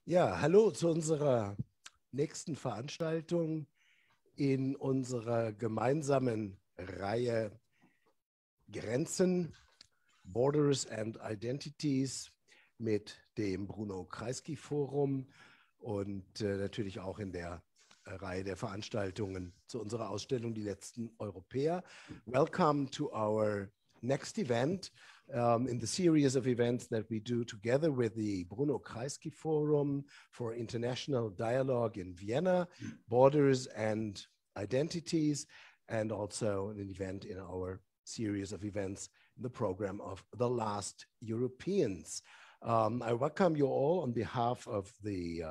Ja, hallo zu unserer nächsten Veranstaltung in unserer gemeinsamen Reihe Grenzen, Borders and Identities mit dem Bruno Kreisky Forum und natürlich auch in der Reihe der Veranstaltungen zu unserer Ausstellung Die letzten Europäer. Welcome to our next event in the series of events that we do together with the Bruno Kreisky Forum for International Dialogue in Vienna, Borders and Identities, and also an event in our series of events in the program of The Last Europeans. I welcome you all on behalf of the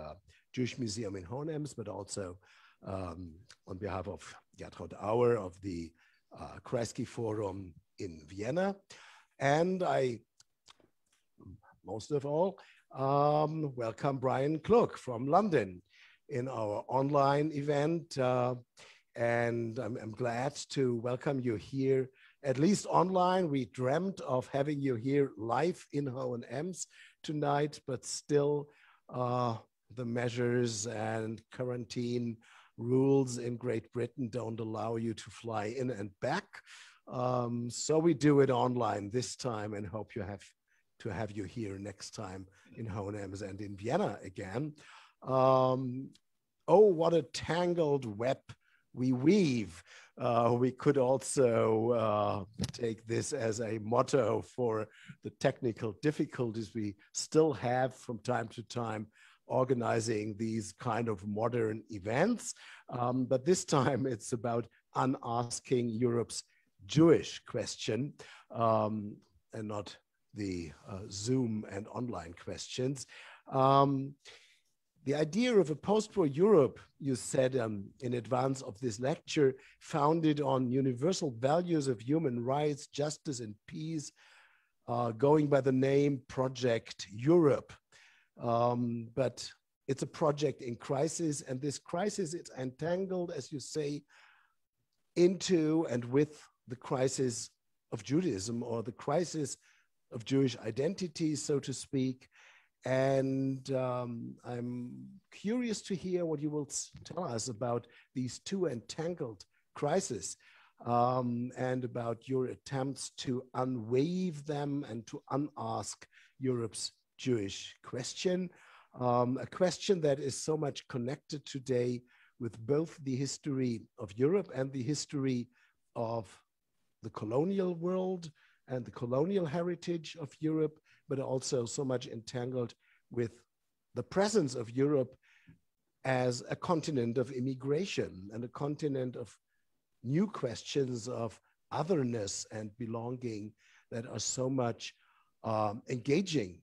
Jewish Museum in Hohenems, but also on behalf of Gertraud Auer of the Kreisky Forum in Vienna. And I, most of all, welcome Brian Klug from London in our online event. And I'm glad to welcome you here, at least online. We dreamt of having you here live in Hohenems tonight, but still the measures and quarantine rules in Great Britain don't allow you to fly in and back. So we do it online this time and hope to have you here next time in Hohenems and in Vienna again. Oh, what a tangled web we weave. We could also take this as a motto for the technical difficulties we still have from time to time organizing these kind of modern events. But this time it's about unasking Europe's Jewish question and not the Zoom and online questions. The idea of a post-war Europe, you said in advance of this lecture, founded on universal values of human rights, justice, and peace, going by the name Project Europe. But it's a project in crisis, and this crisis is entangled, as you say, into and with the crisis of Judaism, or the crisis of Jewish identity, so to speak. And I'm curious to hear what you will tell us about these two entangled crises and about your attempts to unweave them and to unask Europe's Jewish question, a question that is so much connected today with both the history of Europe and the history of the colonial world and the colonial heritage of Europe, but also so much entangled with the presence of Europe as a continent of immigration and a continent of new questions of otherness and belonging that are so much engaging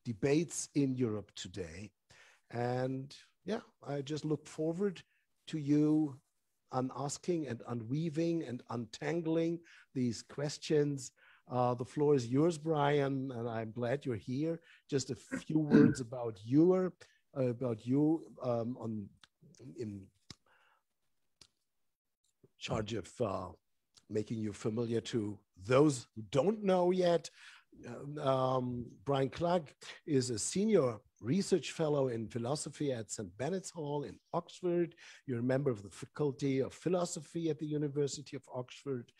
debates in Europe today. And yeah, I just look forward to you unasking and unweaving and untangling these questions. The floor is yours, Brian, and I'm glad you're here. Just a few words about you in charge of making you familiar to those who don't know yet. Brian Klug is a senior research fellow in philosophy at St. Bennett's Hall in Oxford. You're a member of the Faculty of Philosophy at the University of Oxford,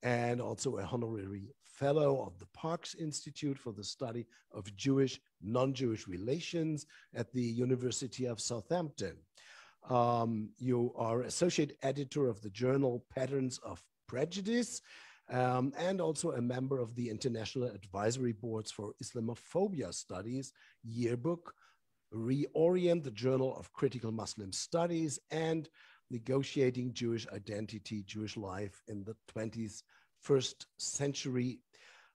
and also a honorary fellow of the Parks Institute for the Study of Jewish, Non-Jewish Relations at the University of Southampton. You are associate editor of the journal Patterns of Prejudice, and also a member of the International Advisory Boards for Islamophobia Studies yearbook, Reorient, the Journal of Critical Muslim Studies, and Negotiating Jewish Identity, Jewish Life in the 21st Century,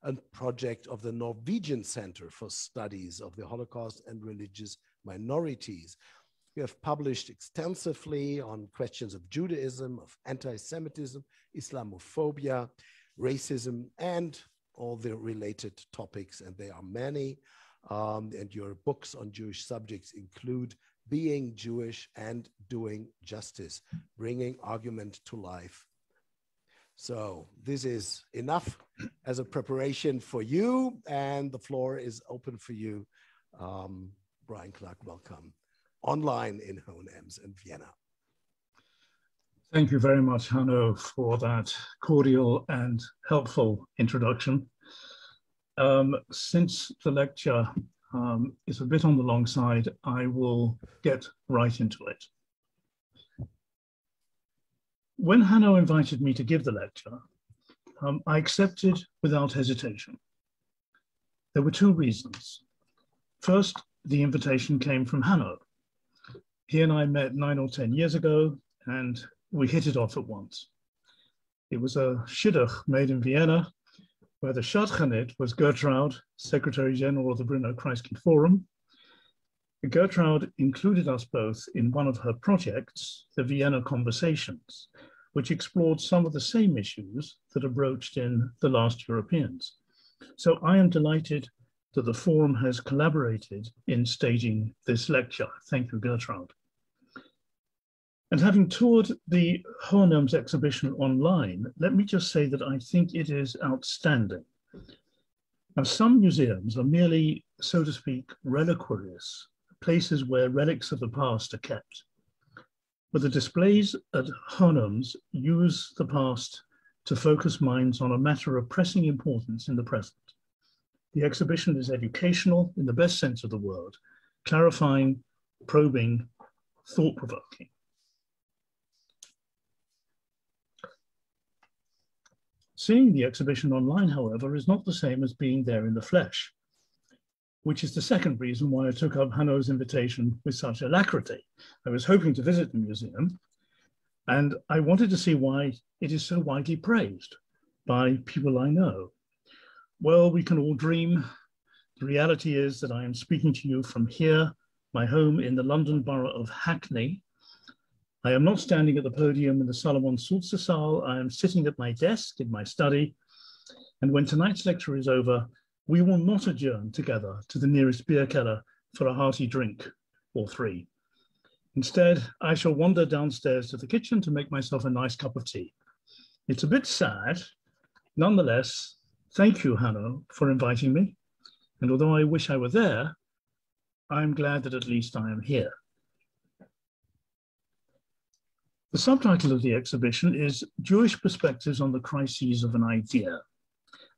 a project of the Norwegian Center for Studies of the Holocaust and Religious Minorities. You have published extensively on questions of Judaism, of anti-Semitism, Islamophobia, racism, and all the related topics, and there are many. And your books on Jewish subjects include Being Jewish and Doing Justice, Bringing Argument to Life. So this is enough as a preparation for you, and the floor is open for you. Brian Klug, welcome online in Hohenems in Vienna. Thank you very much, Hanno, for that cordial and helpful introduction. Since the lecture is a bit on the long side, I will get right into it. When Hanno invited me to give the lecture, I accepted without hesitation. There were two reasons. First, the invitation came from Hanno. He and I met 9 or 10 years ago, and we hit it off at once. It was a shidduch made in Vienna, where the Shadchanit was Gertrude, Secretary General of the Brno Kreisky Forum. Gertrude included us both in one of her projects, the Vienna Conversations, which explored some of the same issues that are broached in The Last Europeans. So I am delighted that the Forum has collaborated in staging this lecture. Thank you, Gertrude. And having toured the Hohenems exhibition online, let me just say that I think it is outstanding. Now, some museums are merely, so to speak, reliquaries, places where relics of the past are kept. But the displays at Hohenems use the past to focus minds on a matter of pressing importance in the present. The exhibition is educational in the best sense of the word, clarifying, probing, thought-provoking. Seeing the exhibition online, however, is not the same as being there in the flesh, which is the second reason why I took up Hanno's invitation with such alacrity. I was hoping to visit the museum, and I wanted to see why it is so widely praised by people I know. Well, we can all dream. The reality is that I am speaking to you from here, my home in the London borough of Hackney. I am not standing at the podium in the Salomon Sulzer Saal. I am sitting at my desk in my study. And when tonight's lecture is over, we will not adjourn together to the nearest beer keller for a hearty drink or three. Instead, I shall wander downstairs to the kitchen to make myself a nice cup of tea. It's a bit sad. Nonetheless, thank you, Hanno, for inviting me. And although I wish I were there, I'm glad that at least I am here. The subtitle of the exhibition is Jewish Perspectives on the Crises of an Idea.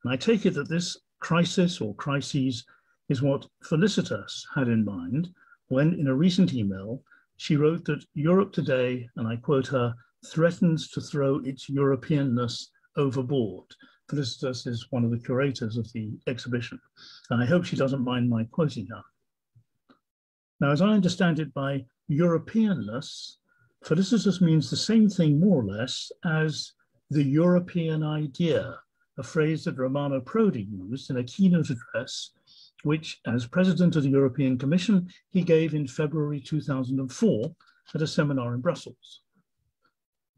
And I take it that this crisis or crises is what Felicitas had in mind when, in a recent email, she wrote that Europe today, and I quote her, threatens to throw its Europeanness overboard. Felicitas is one of the curators of the exhibition, and I hope she doesn't mind my quoting her. Now, as I understand it by Europeanness, Felicitas means the same thing, more or less, as the European idea, a phrase that Romano Prodi used in a keynote address, which, as president of the European Commission, he gave in February 2004 at a seminar in Brussels.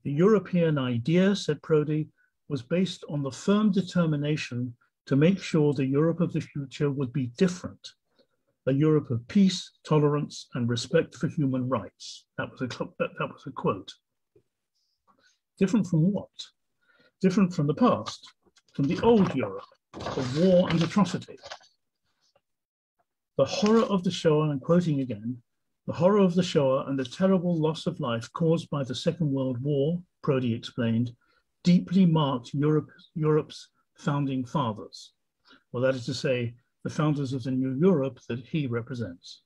The European idea, said Prodi, was based on the firm determination to make sure the Europe of the future would be different, a Europe of peace, tolerance, and respect for human rights. That was a quote. Different from what? Different from the past, from the old Europe of war and atrocity. The horror of the Shoah, I'm quoting again, the horror of the Shoah and the terrible loss of life caused by the Second World War, Prodi explained, deeply marked Europe's founding fathers. Well, that is to say, the founders of the new Europe that he represents.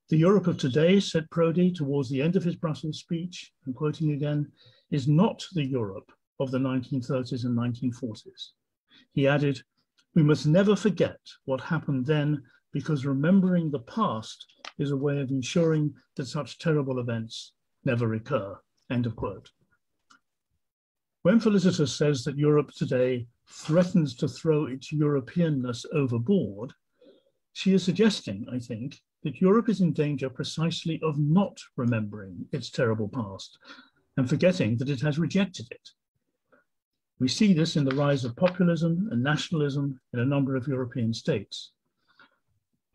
The Europe of today, said Prodi towards the end of his Brussels speech, I'm quoting again, is not the Europe of the 1930s and 1940s. He added, we must never forget what happened then, because remembering the past is a way of ensuring that such terrible events never recur, end of quote. When Felicitas says that Europe today threatens to throw its Europeanness overboard, she is suggesting, I think, that Europe is in danger precisely of not remembering its terrible past and forgetting that it has rejected it. We see this in the rise of populism and nationalism in a number of European states.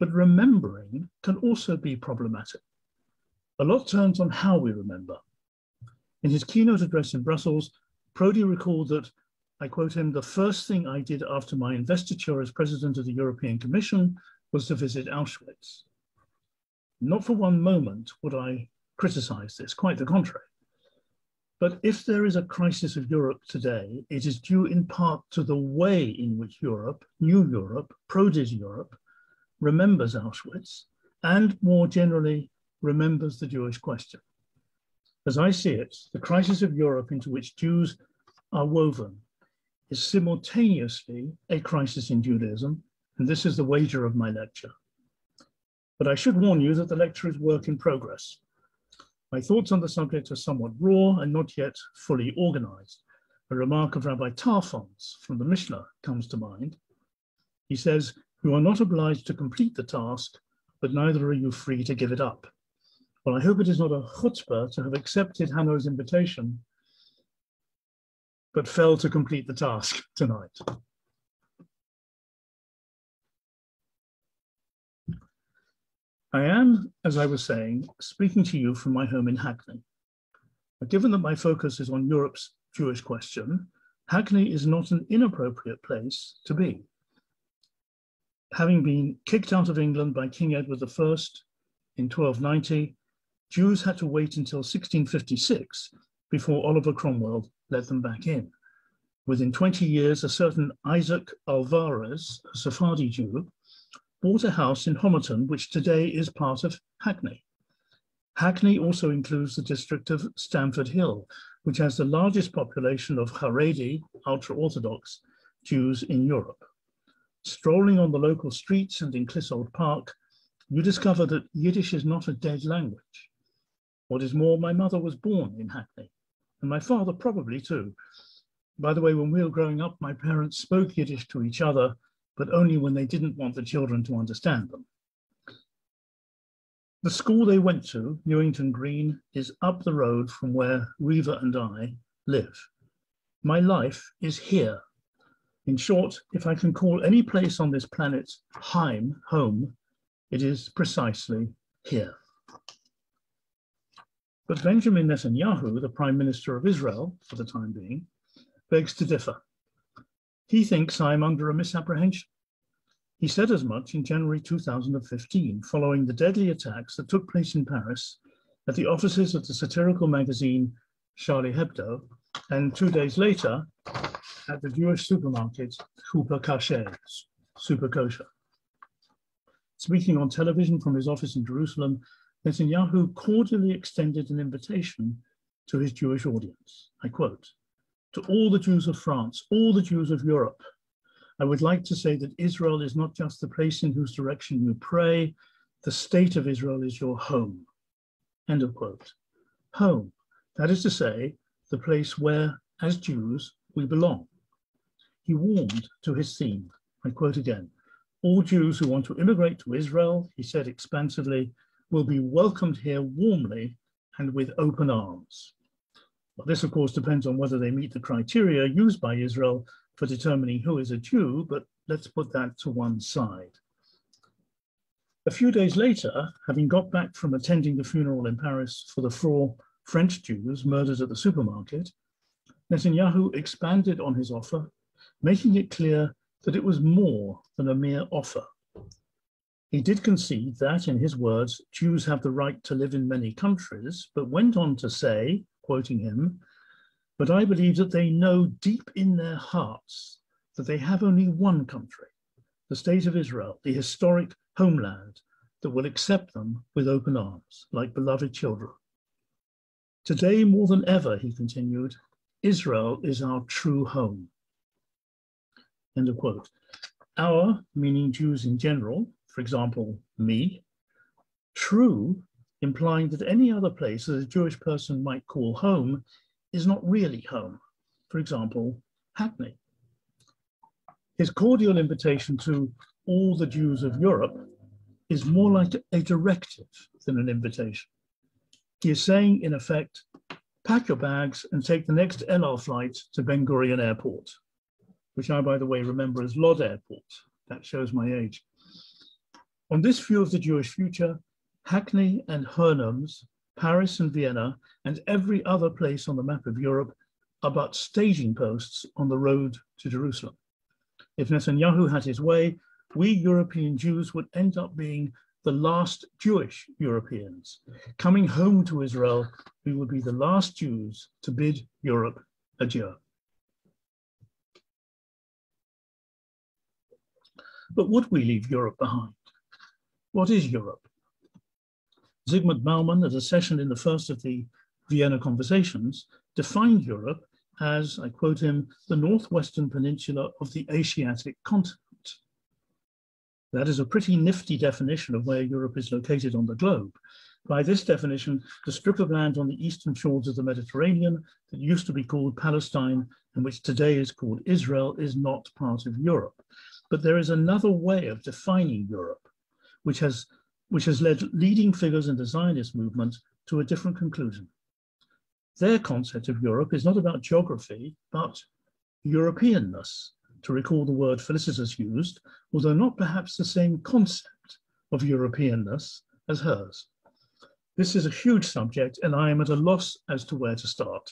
But remembering can also be problematic. A lot turns on how we remember. In his keynote address in Brussels, Prodi recalled that, I quote him, the first thing I did after my investiture as president of the European Commission was to visit Auschwitz. Not for one moment would I criticize this, quite the contrary. But if there is a crisis of Europe today, it is due in part to the way in which Europe, New Europe, Prodigy Europe, remembers Auschwitz, and more generally, remembers the Jewish question. As I see it, the crisis of Europe into which Jews are woven is simultaneously a crisis in Judaism, and this is the wager of my lecture. But I should warn you that the lecture is work in progress. My thoughts on the subject are somewhat raw and not yet fully organized. A remark of Rabbi Tarfon's from the Mishnah comes to mind. He says, "You are not obliged to complete the task, but neither are you free to give it up." Well, I hope it is not a chutzpah to have accepted Hanno's invitation, but failed to complete the task tonight. I am, as I was saying, speaking to you from my home in Hackney. But given that my focus is on Europe's Jewish question, Hackney is not an inappropriate place to be. Having been kicked out of England by King Edward I in 1290, Jews had to wait until 1656 before Oliver Cromwell let them back in. Within 20 years, a certain Isaac Alvarez, a Sephardi Jew, bought a house in Homerton, which today is part of Hackney. Hackney also includes the district of Stamford Hill, which has the largest population of Haredi, ultra-Orthodox Jews in Europe. Strolling on the local streets and in Clissold Park, you discover that Yiddish is not a dead language. What is more, my mother was born in Hackney, and my father probably too. By the way, when we were growing up, my parents spoke Yiddish to each other, but only when they didn't want the children to understand them. The school they went to, Newington Green, is up the road from where Reva and I live. My life is here. In short, if I can call any place on this planet Heim, home, it is precisely here. But Benjamin Netanyahu, the Prime Minister of Israel for the time being, begs to differ. He thinks I'm under a misapprehension. He said as much in January 2015, following the deadly attacks that took place in Paris at the offices of the satirical magazine Charlie Hebdo, and 2 days later at the Jewish supermarket Super Kosher. Speaking on television from his office in Jerusalem, Netanyahu cordially extended an invitation to his Jewish audience. I quote, "To all the Jews of France, all the Jews of Europe, I would like to say that Israel is not just the place in whose direction you pray, the state of Israel is your home." End of quote. Home, that is to say, the place where, as Jews, we belong. He warmed to his theme. I quote again, "All Jews who want to immigrate to Israel," he said expansively, "will be welcomed here warmly and with open arms." Well, this, of course, depends on whether they meet the criteria used by Israel for determining who is a Jew, but let's put that to one side. A few days later, having got back from attending the funeral in Paris for the 4 French Jews murdered at the supermarket, Netanyahu expanded on his offer, making it clear that it was more than a mere offer. He did concede that, in his words, Jews have the right to live in many countries, but went on to say, quoting him, "But I believe that they know deep in their hearts that they have only one country, the state of Israel, the historic homeland that will accept them with open arms, like beloved children. Today, more than ever," he continued, "Israel is our true home." End of quote. Our, meaning Jews in general, for example, me, true, implying that any other place that a Jewish person might call home is not really home. For example, Hackney. His cordial invitation to all the Jews of Europe is more like a directive than an invitation. He is saying, in effect, pack your bags and take the next El Al flight to Ben Gurion Airport, which I, by the way, remember as Lod Airport. That shows my age. On this view of the Jewish future, Hackney and Hohenems, Paris and Vienna, and every other place on the map of Europe are but staging posts on the road to Jerusalem. If Netanyahu had his way, we European Jews would end up being the last Jewish Europeans. Coming home to Israel, we will be the last Jews to bid Europe adieu. But would we leave Europe behind? What is Europe? Zygmunt Bauman, at a session in the first of the Vienna Conversations, defined Europe as, I quote him, the northwestern peninsula of the Asiatic continent. That is a pretty nifty definition of where Europe is located on the globe. By this definition, the strip of land on the eastern shores of the Mediterranean that used to be called Palestine and which today is called Israel is not part of Europe. But there is another way of defining Europe, which has led leading figures in the Zionist movement to a different conclusion. Their concept of Europe is not about geography, but Europeanness, to recall the word Felicitas used, although not perhaps the same concept of Europeanness as hers. This is a huge subject, and I am at a loss as to where to start.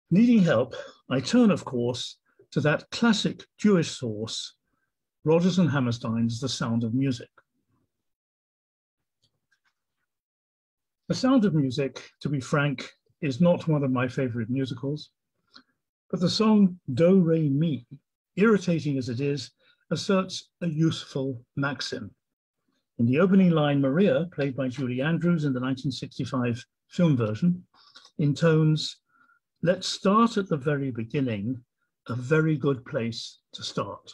Needing help, I turn, of course, to that classic Jewish source, Rodgers and Hammerstein's The Sound of Music. The Sound of Music, to be frank, is not one of my favorite musicals, but the song Do, Re, Mi, irritating as it is, asserts a useful maxim. In the opening line, Maria, played by Julie Andrews in the 1965 film version, intones, "Let's start at the very beginning, a very good place to start."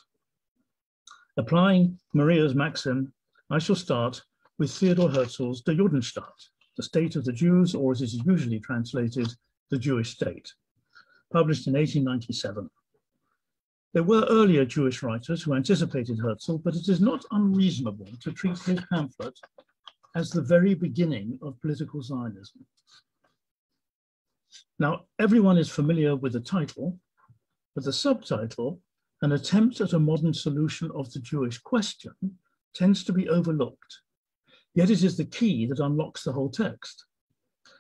Applying Maria's maxim, I shall start with Theodor Herzl's Der Judenstaat, the state of the Jews, or as it is usually translated, the Jewish state, published in 1897. There were earlier Jewish writers who anticipated Herzl, but it is not unreasonable to treat his pamphlet as the very beginning of political Zionism. Now, everyone is familiar with the title, but the subtitle, an attempt at a modern solution of the Jewish question, tends to be overlooked. Yet it is the key that unlocks the whole text.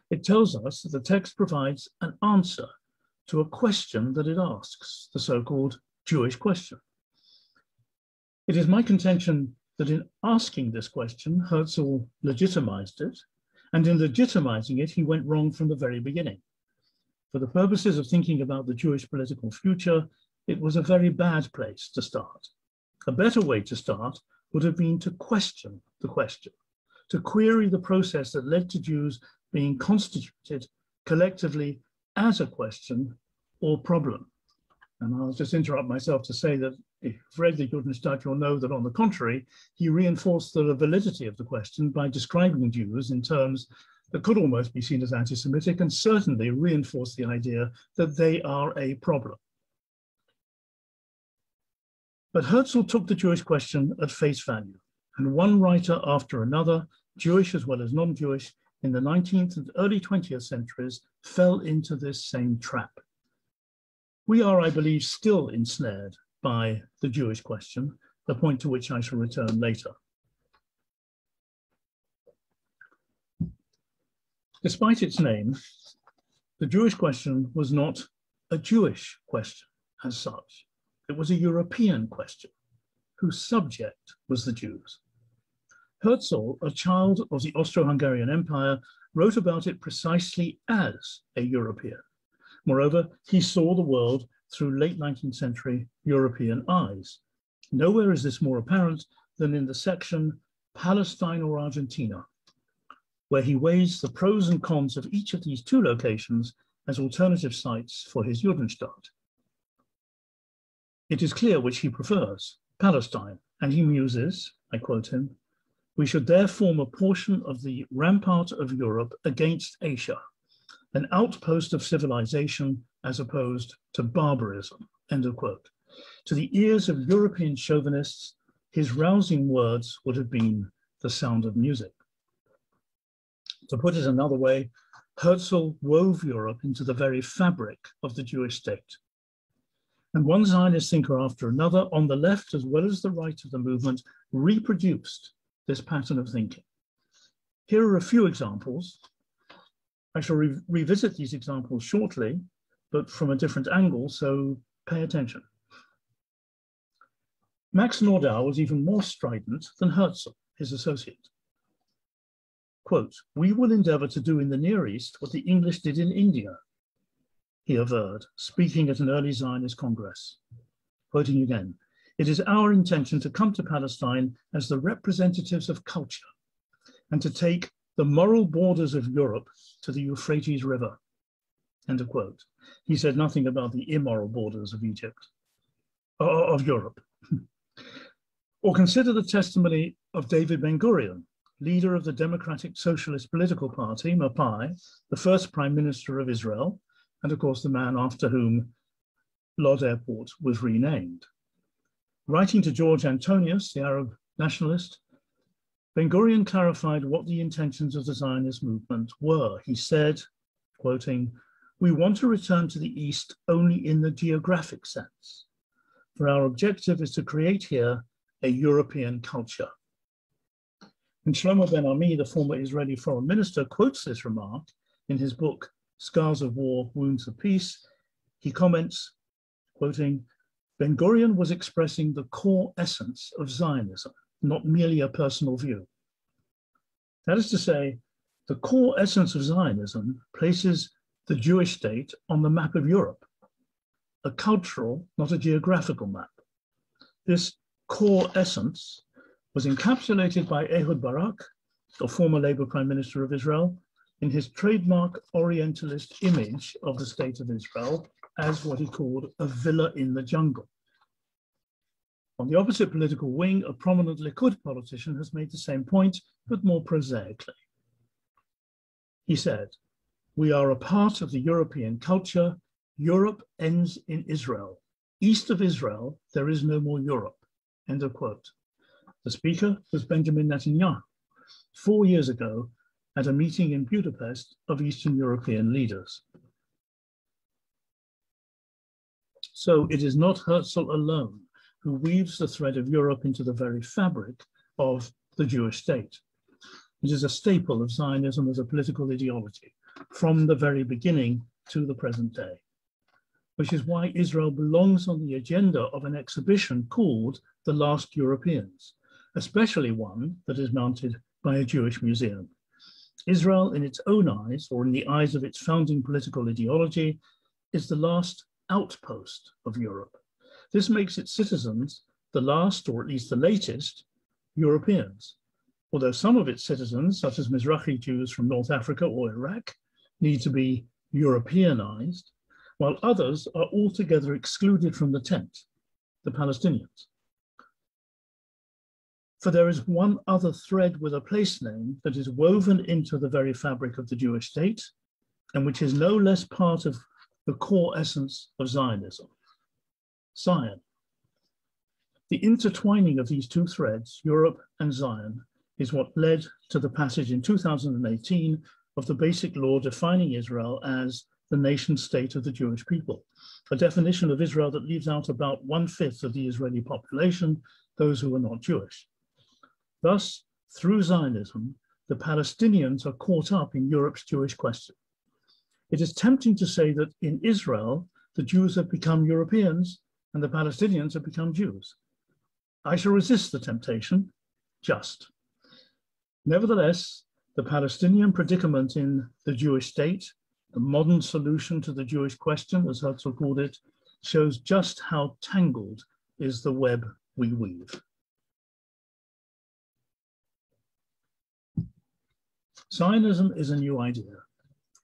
It tells us that the text provides an answer to a question that it asks, the so-called Jewish question. It is my contention that in asking this question, Herzl legitimized it, and in legitimizing it, he went wrong from the very beginning. For the purposes of thinking about the Jewish political future, it was a very bad place to start. A better way to start would have been to question the question, to query the process that led to Jews being constituted collectively as a question or problem. And I'll just interrupt myself to say that if you've read the Judenstaat, you'll know that on the contrary, he reinforced the validity of the question by describing Jews in terms that could almost be seen as anti-Semitic, and certainly reinforced the idea that they are a problem. But Herzl took the Jewish question at face value, and one writer after another, Jewish as well as non-Jewish, in the 19th and early 20th centuries fell into this same trap. We are, I believe, still ensnared by the Jewish question, a point to which I shall return later. Despite its name, the Jewish question was not a Jewish question as such. It was a European question, whose subject was the Jews. Herzl, a child of the Austro-Hungarian Empire, wrote about it precisely as a European. Moreover, he saw the world through late 19th century European eyes. Nowhere is this more apparent than in the section Palestine or Argentina, where he weighs the pros and cons of each of these two locations as alternative sites for his Judenstaat. It is clear which he prefers, Palestine, and he muses, I quote him, "We should there form a portion of the rampart of Europe against Asia, an outpost of civilization as opposed to barbarism," end of quote. To the ears of European chauvinists, his rousing words would have been the sound of music. To put it another way, Herzl wove Europe into the very fabric of the Jewish state. And one Zionist thinker after another, on the left as well as the right of the movement, reproduced this pattern of thinking. Here are a few examples. I shall revisit these examples shortly, but from a different angle, so pay attention. Max Nordau was even more strident than Herzl. his associate. Quote, "We will endeavor to do in the Near East what the English did in India," he averred, speaking at an early Zionist Congress. Quoting again, "It is our intention to come to Palestine as the representatives of culture and to take the moral borders of Europe to the Euphrates River." End of quote. He said nothing about the immoral borders of of Europe. Or consider the testimony of David Ben-Gurion, leader of the Democratic Socialist Political Party, Mapai, the first Prime Minister of Israel, and of course the man after whom Lod Airport was renamed. Writing to George Antonius, the Arab nationalist, Ben-Gurion clarified what the intentions of the Zionist movement were. He said, quoting, "We want to return to the East only in the geographic sense, for our objective is to create here a European culture." And Shlomo Ben-Ami, the former Israeli foreign minister, quotes this remark in his book, Scars of War, Wounds of Peace. He comments, quoting, "Ben-Gurion was expressing the core essence of Zionism, not merely a personal view. That is to say, the core essence of Zionism places the Jewish state on the map of Europe, a cultural, not a geographical map. This core essence was encapsulated by Ehud Barak, the former Labour Prime Minister of Israel, in his trademark Orientalist image of the state of Israel as what he called a villa in the jungle. On the opposite political wing, a prominent Likud politician has made the same point, but more prosaically. He said, "We are a part of the European culture. Europe ends in Israel. East of Israel, there is no more Europe." End of quote. The speaker was Benjamin Netanyahu, 4 years ago at a meeting in Budapest of Eastern European leaders. So it is not Herzl alone who weaves the thread of Europe into the very fabric of the Jewish state. It is a staple of Zionism as a political ideology from the very beginning to the present day, which is why Israel belongs on the agenda of an exhibition called The Last Europeans, especially one that is mounted by a Jewish museum. Israel, in its own eyes, or in the eyes of its founding political ideology, is the last outpost of Europe. This makes its citizens the last, or at least the latest, Europeans. Although some of its citizens, such as Mizrahi Jews from North Africa or Iraq, need to be Europeanized, while others are altogether excluded from the tent, the Palestinians. For there is one other thread with a place name that is woven into the very fabric of the Jewish state, and which is no less part of the core essence of Zionism: Zion. The intertwining of these two threads, Europe and Zion, is what led to the passage in 2018 of the basic law defining Israel as the nation state of the Jewish people, a definition of Israel that leaves out about 1/5 of the Israeli population, those who are not Jewish. Thus, through Zionism, the Palestinians are caught up in Europe's Jewish question. It is tempting to say that in Israel, the Jews have become Europeans and the Palestinians have become Jews. I shall resist the temptation, just. Nevertheless, the Palestinian predicament in the Jewish state, the modern solution to the Jewish question, as Herzl called it, shows just how tangled is the web we weave. Zionism is a new idea,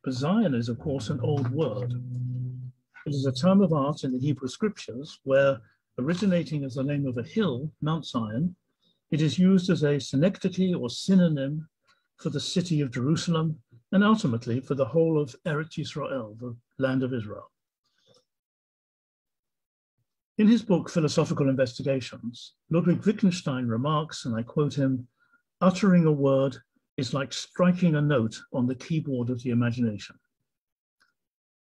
but Zion is, of course, an old word. It is a term of art in the Hebrew scriptures where, originating as the name of a hill, Mount Zion, it is used as a synecdoche or synonym for the city of Jerusalem and ultimately for the whole of Eretz Yisrael, the land of Israel. In his book, Philosophical Investigations, Ludwig Wittgenstein remarks, and I quote him, "Uttering a word is like striking a note on the keyboard of the imagination."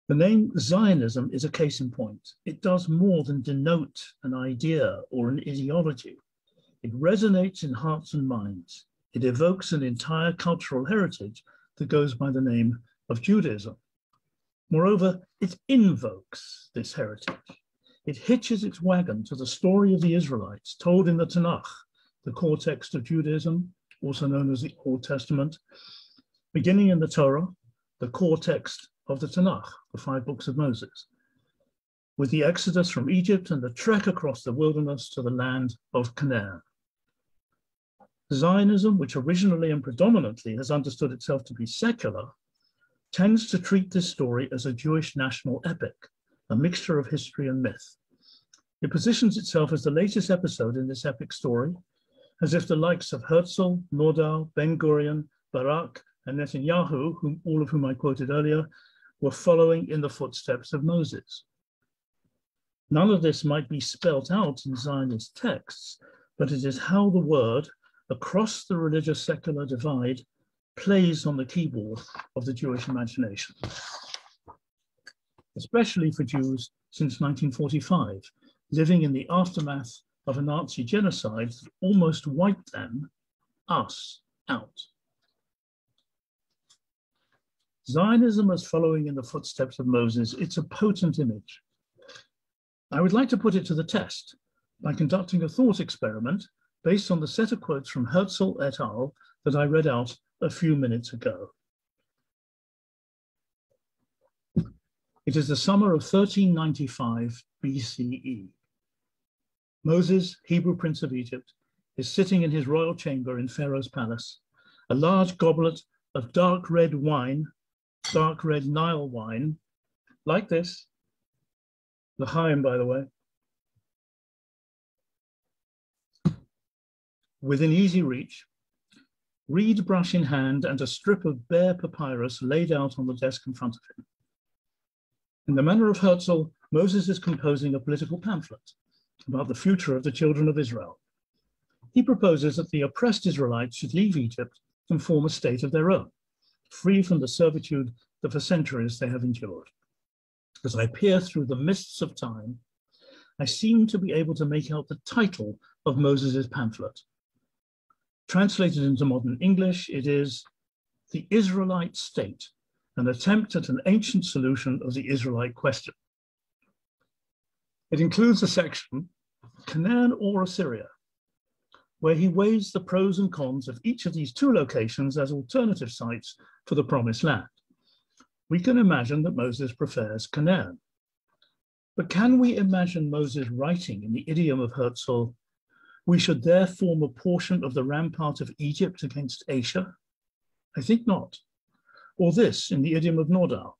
The name Zionism is a case in point. It does more than denote an idea or an ideology. It resonates in hearts and minds. It evokes an entire cultural heritage that goes by the name of Judaism. Moreover, it invokes this heritage. It hitches its wagon to the story of the Israelites told in the Tanakh, the core text of Judaism, also known as the Old Testament, beginning in the Torah, the core text of the Tanakh, the 5 books of Moses, with the exodus from Egypt and the trek across the wilderness to the land of Canaan. Zionism, which originally and predominantly has understood itself to be secular, tends to treat this story as a Jewish national epic, a mixture of history and myth. It positions itself as the latest episode in this epic story, as if the likes of Herzl, Nordau, Ben-Gurion, Barak, and Netanyahu, all of whom I quoted earlier, were following in the footsteps of Moses. None of this might be spelt out in Zionist texts, but it is how the word, across the religious secular divide, plays on the keyboard of the Jewish imagination, especially for Jews since 1945, living in the aftermath of a Nazi genocide that almost wiped them, us, out. Zionism as following in the footsteps of Moses, it's a potent image. I would like to put it to the test by conducting a thought experiment based on the set of quotes from Herzl et al. That I read out a few minutes ago. It is the summer of 1395 BCE. Moses, Hebrew Prince of Egypt, is sitting in his royal chamber in Pharaoh's palace. A large goblet of dark red wine, dark red Nile wine, like this, L'chaim, by the way, within easy reach, reed brush in hand and a strip of bare papyrus laid out on the desk in front of him. In the manner of Herzl, Moses is composing a political pamphlet about the future of the children of Israel. He proposes that the oppressed Israelites should leave Egypt and form a state of their own, free from the servitude that for centuries they have endured. As I peer through the mists of time, I seem to be able to make out the title of Moses's pamphlet. Translated into modern English, it is The Israelite State, an attempt at an ancient solution of the Israelite question. It includes a section, Canaan or Assyria, where he weighs the pros and cons of each of these 2 locations as alternative sites for the Promised Land. We can imagine that Moses prefers Canaan. But can we imagine Moses writing in the idiom of Herzl, "We should there form a portion of the rampart of Egypt against Asia"? I think not. Or this in the idiom of Nordau,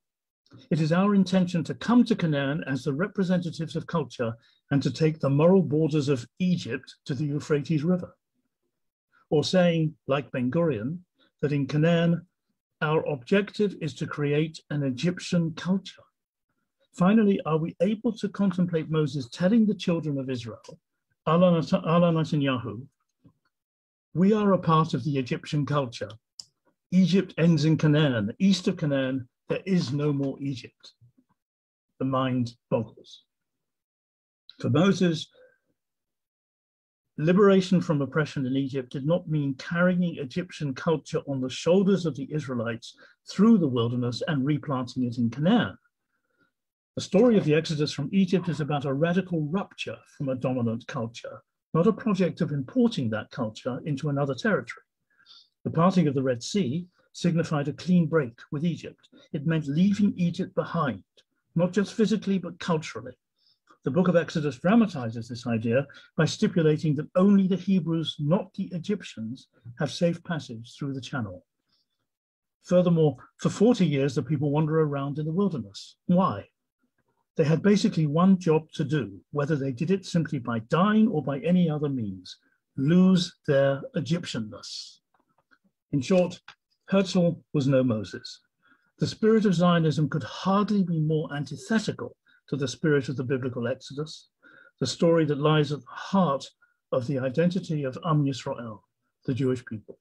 "It is our intention to come to Canaan as the representatives of culture and to take the moral borders of Egypt to the Euphrates River." Or saying, like Ben-Gurion, that in Canaan, our objective is to create an Egyptian culture. Finally, are we able to contemplate Moses telling the children of Israel, a la Netanyahu, "We are a part of the Egyptian culture. Egypt ends in Canaan. East of Canaan, there is no more Egypt." The mind boggles. For Moses, liberation from oppression in Egypt did not mean carrying Egyptian culture on the shoulders of the Israelites through the wilderness and replanting it in Canaan. The story of the Exodus from Egypt is about a radical rupture from a dominant culture, not a project of importing that culture into another territory. The parting of the Red Sea signified a clean break with Egypt. It meant leaving Egypt behind, not just physically, but culturally. The book of Exodus dramatizes this idea by stipulating that only the Hebrews, not the Egyptians, have safe passage through the channel. Furthermore, for 40 years, the people wander around in the wilderness. Why? They had basically one job to do, whether they did it simply by dying or by any other means: lose their Egyptianness. In short, Herzl was no Moses. The spirit of Zionism could hardly be more antithetical to the spirit of the biblical Exodus, the story that lies at the heart of the identity of Am Yisrael, the Jewish people.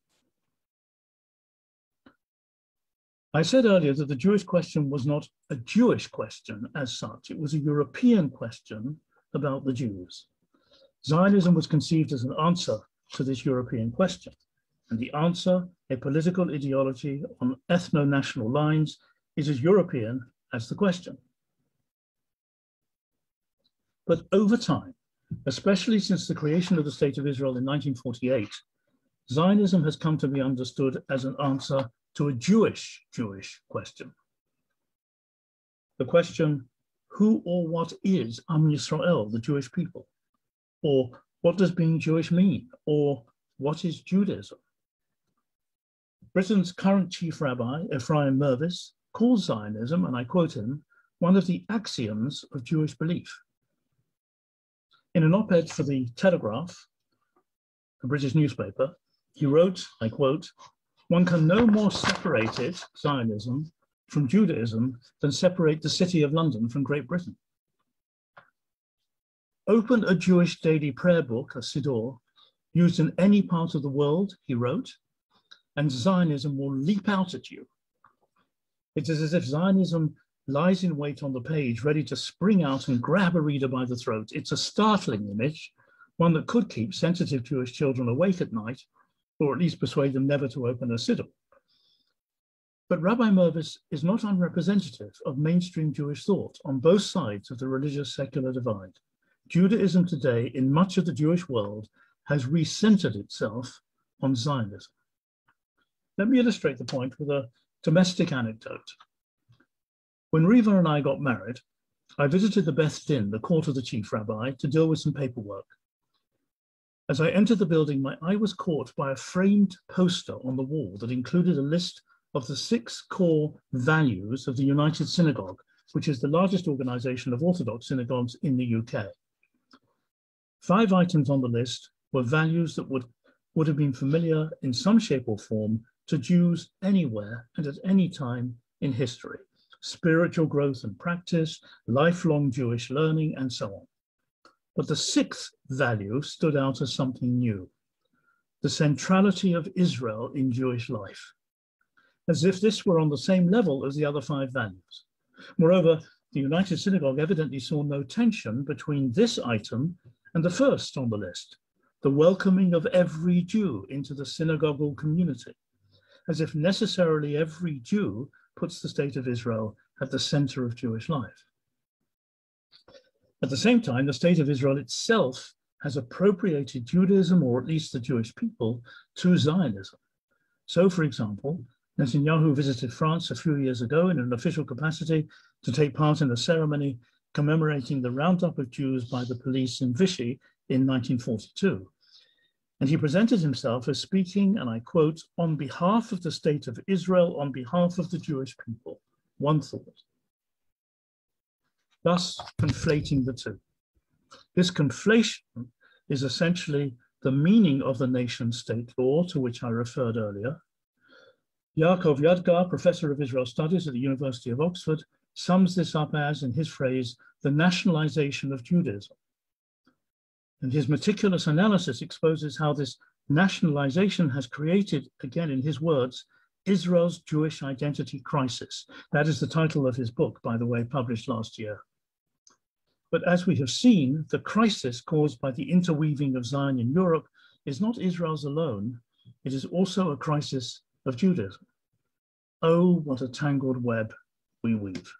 I said earlier that the Jewish question was not a Jewish question as such. It was a European question about the Jews. Zionism was conceived as an answer to this European question. And the answer, a political ideology on ethno-national lines, is as European as the question. But over time, Especially since the creation of the State of Israel in 1948, Zionism has come to be understood as an answer to a Jewish question. The question, who or what is Am Yisrael, the Jewish people? Or what does being Jewish mean? Or what is Judaism? Britain's current chief rabbi, Ephraim Mervis, calls Zionism, and I quote him, one of the axioms of Jewish belief. In an op-ed for the Telegraph, a British newspaper, he wrote, I quote, "One can no more separate it, Zionism, from Judaism than separate the city of London from Great Britain. Open a Jewish daily prayer book, a Siddur, used in any part of the world," he wrote, "and Zionism will leap out at you. It is as if Zionism lies in wait on the page, ready to spring out and grab a reader by the throat. It's a startling image, one that could keep sensitive Jewish children awake at night, or at least persuade them never to open a Siddur." But Rabbi Mervis is not unrepresentative of mainstream Jewish thought on both sides of the religious-secular divide. Judaism today, in much of the Jewish world, has recentered itself on Zionism. Let me illustrate the point with a domestic anecdote. When Riva and I got married, I visited the Beth Din, the court of the chief rabbi, to deal with some paperwork. As I entered the building, my eye was caught by a framed poster on the wall that included a list of the 6 core values of the United Synagogue, which is the largest organization of Orthodox synagogues in the UK. 5 items on the list were values that would have been familiar in some shape or form to Jews anywhere and at any time in history: spiritual growth and practice, lifelong Jewish learning, and so on. But the 6th value stood out as something new: the centrality of Israel in Jewish life, as if this were on the same level as the other 5 values. Moreover, the United Synagogue evidently saw no tension between this item and the first on the list, the welcoming of every Jew into the synagogal community, as if necessarily every Jew puts the state of Israel at the center of Jewish life. At the same time, the state of Israel itself has appropriated Judaism, or at least the Jewish people, to Zionism. So, for example, Netanyahu visited France a few years ago in an official capacity to take part in a ceremony commemorating the roundup of Jews by the police in Vichy in 1942. And he presented himself as speaking, and I quote, "on behalf of the state of Israel, on behalf of the Jewish people," one thought. Thus conflating the two. This conflation is essentially the meaning of the nation-state law to which I referred earlier. Yaakov Yadgar, professor of Israel studies at the University of Oxford, sums this up as, in his phrase, the nationalization of Judaism. And his meticulous analysis exposes how this nationalization has created, again in his words, Israel's Jewish identity crisis. That is the title of his book, by the way, published last year. But as we have seen, the crisis caused by the interweaving of Zion in Europe is not Israel's alone. It is also a crisis of Judaism. Oh, what a tangled web we weave.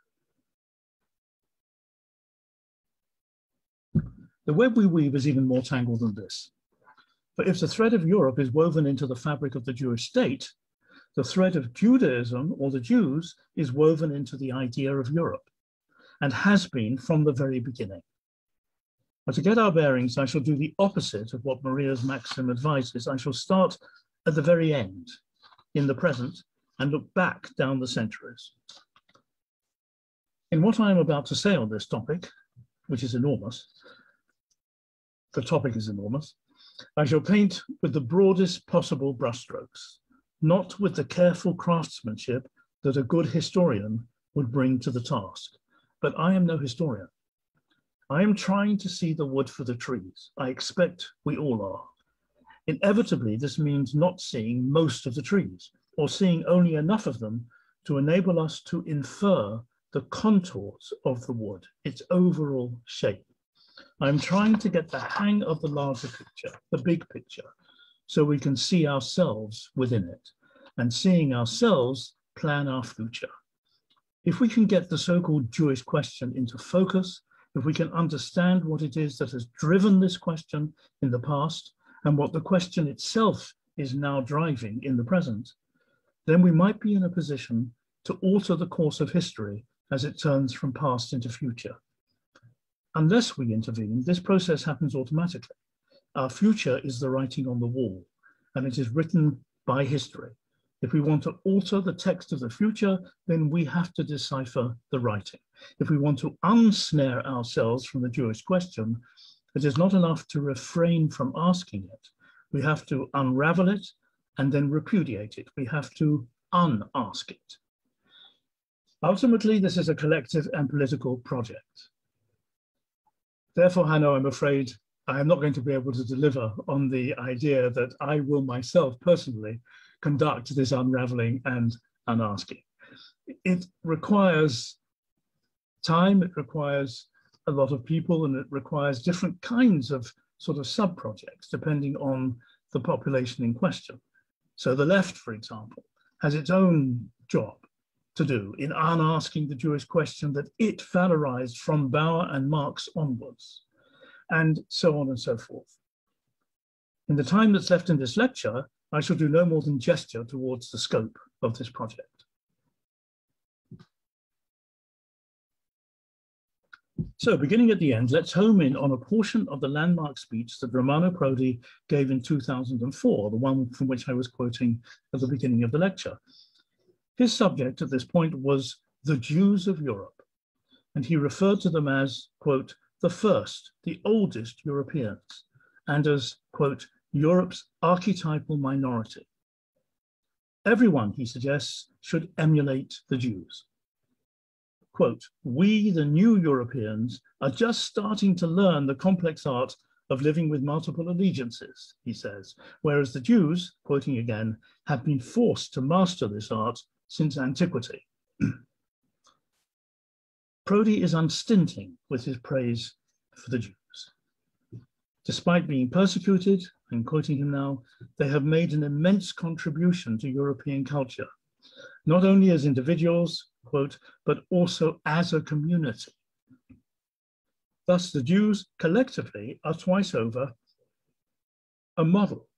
The web we weave is even more tangled than this. For if the thread of Europe is woven into the fabric of the Jewish state, the thread of Judaism, or the Jews, is woven into the idea of Europe, and has been from the very beginning. But to get our bearings, I shall do the opposite of what Maria's maxim advises. I shall start at the very end, in the present, and look back down the centuries. In what I am about to say on this topic, which is enormous, the topic is enormous, I shall paint with the broadest possible brushstrokes, not with the careful craftsmanship that a good historian would bring to the task. But I am no historian. I am trying to see the wood for the trees. I expect we all are. Inevitably, this means not seeing most of the trees, or seeing only enough of them to enable us to infer the contours of the wood, its overall shape. I'm trying to get the hang of the larger picture, the big picture, so we can see ourselves within it, and seeing ourselves plan our future. If we can get the so-called Jewish question into focus, if we can understand what it is that has driven this question in the past and what the question itself is now driving in the present, then we might be in a position to alter the course of history as it turns from past into future. Unless we intervene, this process happens automatically. Our future is the writing on the wall, and it is written by history. If we want to alter the text of the future, then we have to decipher the writing. If we want to unsnare ourselves from the Jewish question, it is not enough to refrain from asking it. We have to unravel it and then repudiate it. We have to unask it. Ultimately, this is a collective and political project. Therefore, Hanno, I'm afraid I am not going to be able to deliver on the idea that I will myself personally conduct this unraveling and unasking. It requires time, it requires a lot of people, and it requires different kinds of sort of sub-projects depending on the population in question. So the left, for example, has its own job to do in unasking the Jewish question that it valorized from Bauer and Marx onwards, and so on and so forth. In the time that's left in this lecture, I shall do no more than gesture towards the scope of this project. So beginning at the end, let's home in on a portion of the landmark speech that Romano Prodi gave in 2004, the one from which I was quoting at the beginning of the lecture. His subject at this point was the Jews of Europe, and he referred to them as, quote, the first, the oldest Europeans, and as, quote, Europe's archetypal minority. Everyone, he suggests, should emulate the Jews. Quote, we, the new Europeans, are just starting to learn the complex art of living with multiple allegiances, he says, whereas the Jews, quoting again, have been forced to master this art since antiquity. Prodi is unstinting with his praise for the Jews. Despite being persecuted, I'm quoting him now, they have made an immense contribution to European culture, not only as individuals, quote, but also as a community. Thus, the Jews collectively are twice over a model.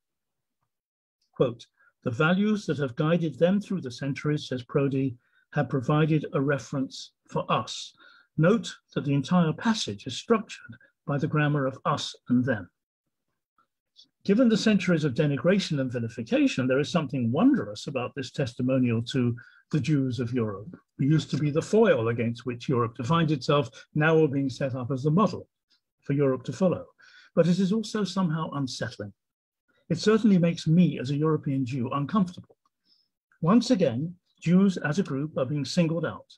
Quote, the values that have guided them through the centuries, says Prodi, have provided a reference for us. Note that the entire passage is structured by the grammar of us and them. Given the centuries of denigration and vilification, there is something wondrous about this testimonial to the Jews of Europe, who used to be the foil against which Europe defined itself, now are being set up as the model for Europe to follow. But it is also somehow unsettling. It certainly makes me, as a European Jew, uncomfortable. Once again, Jews as a group are being singled out.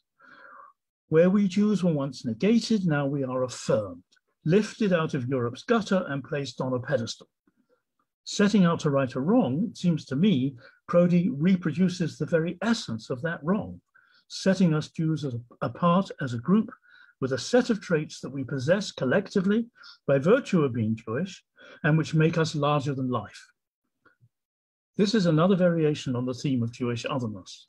Where we Jews were once negated, now we are affirmed, lifted out of Europe's gutter and placed on a pedestal. Setting out to right a wrong, it seems to me, Prodi reproduces the very essence of that wrong, setting us Jews apart as a group with a set of traits that we possess collectively by virtue of being Jewish and which make us larger than life. This is another variation on the theme of Jewish otherness.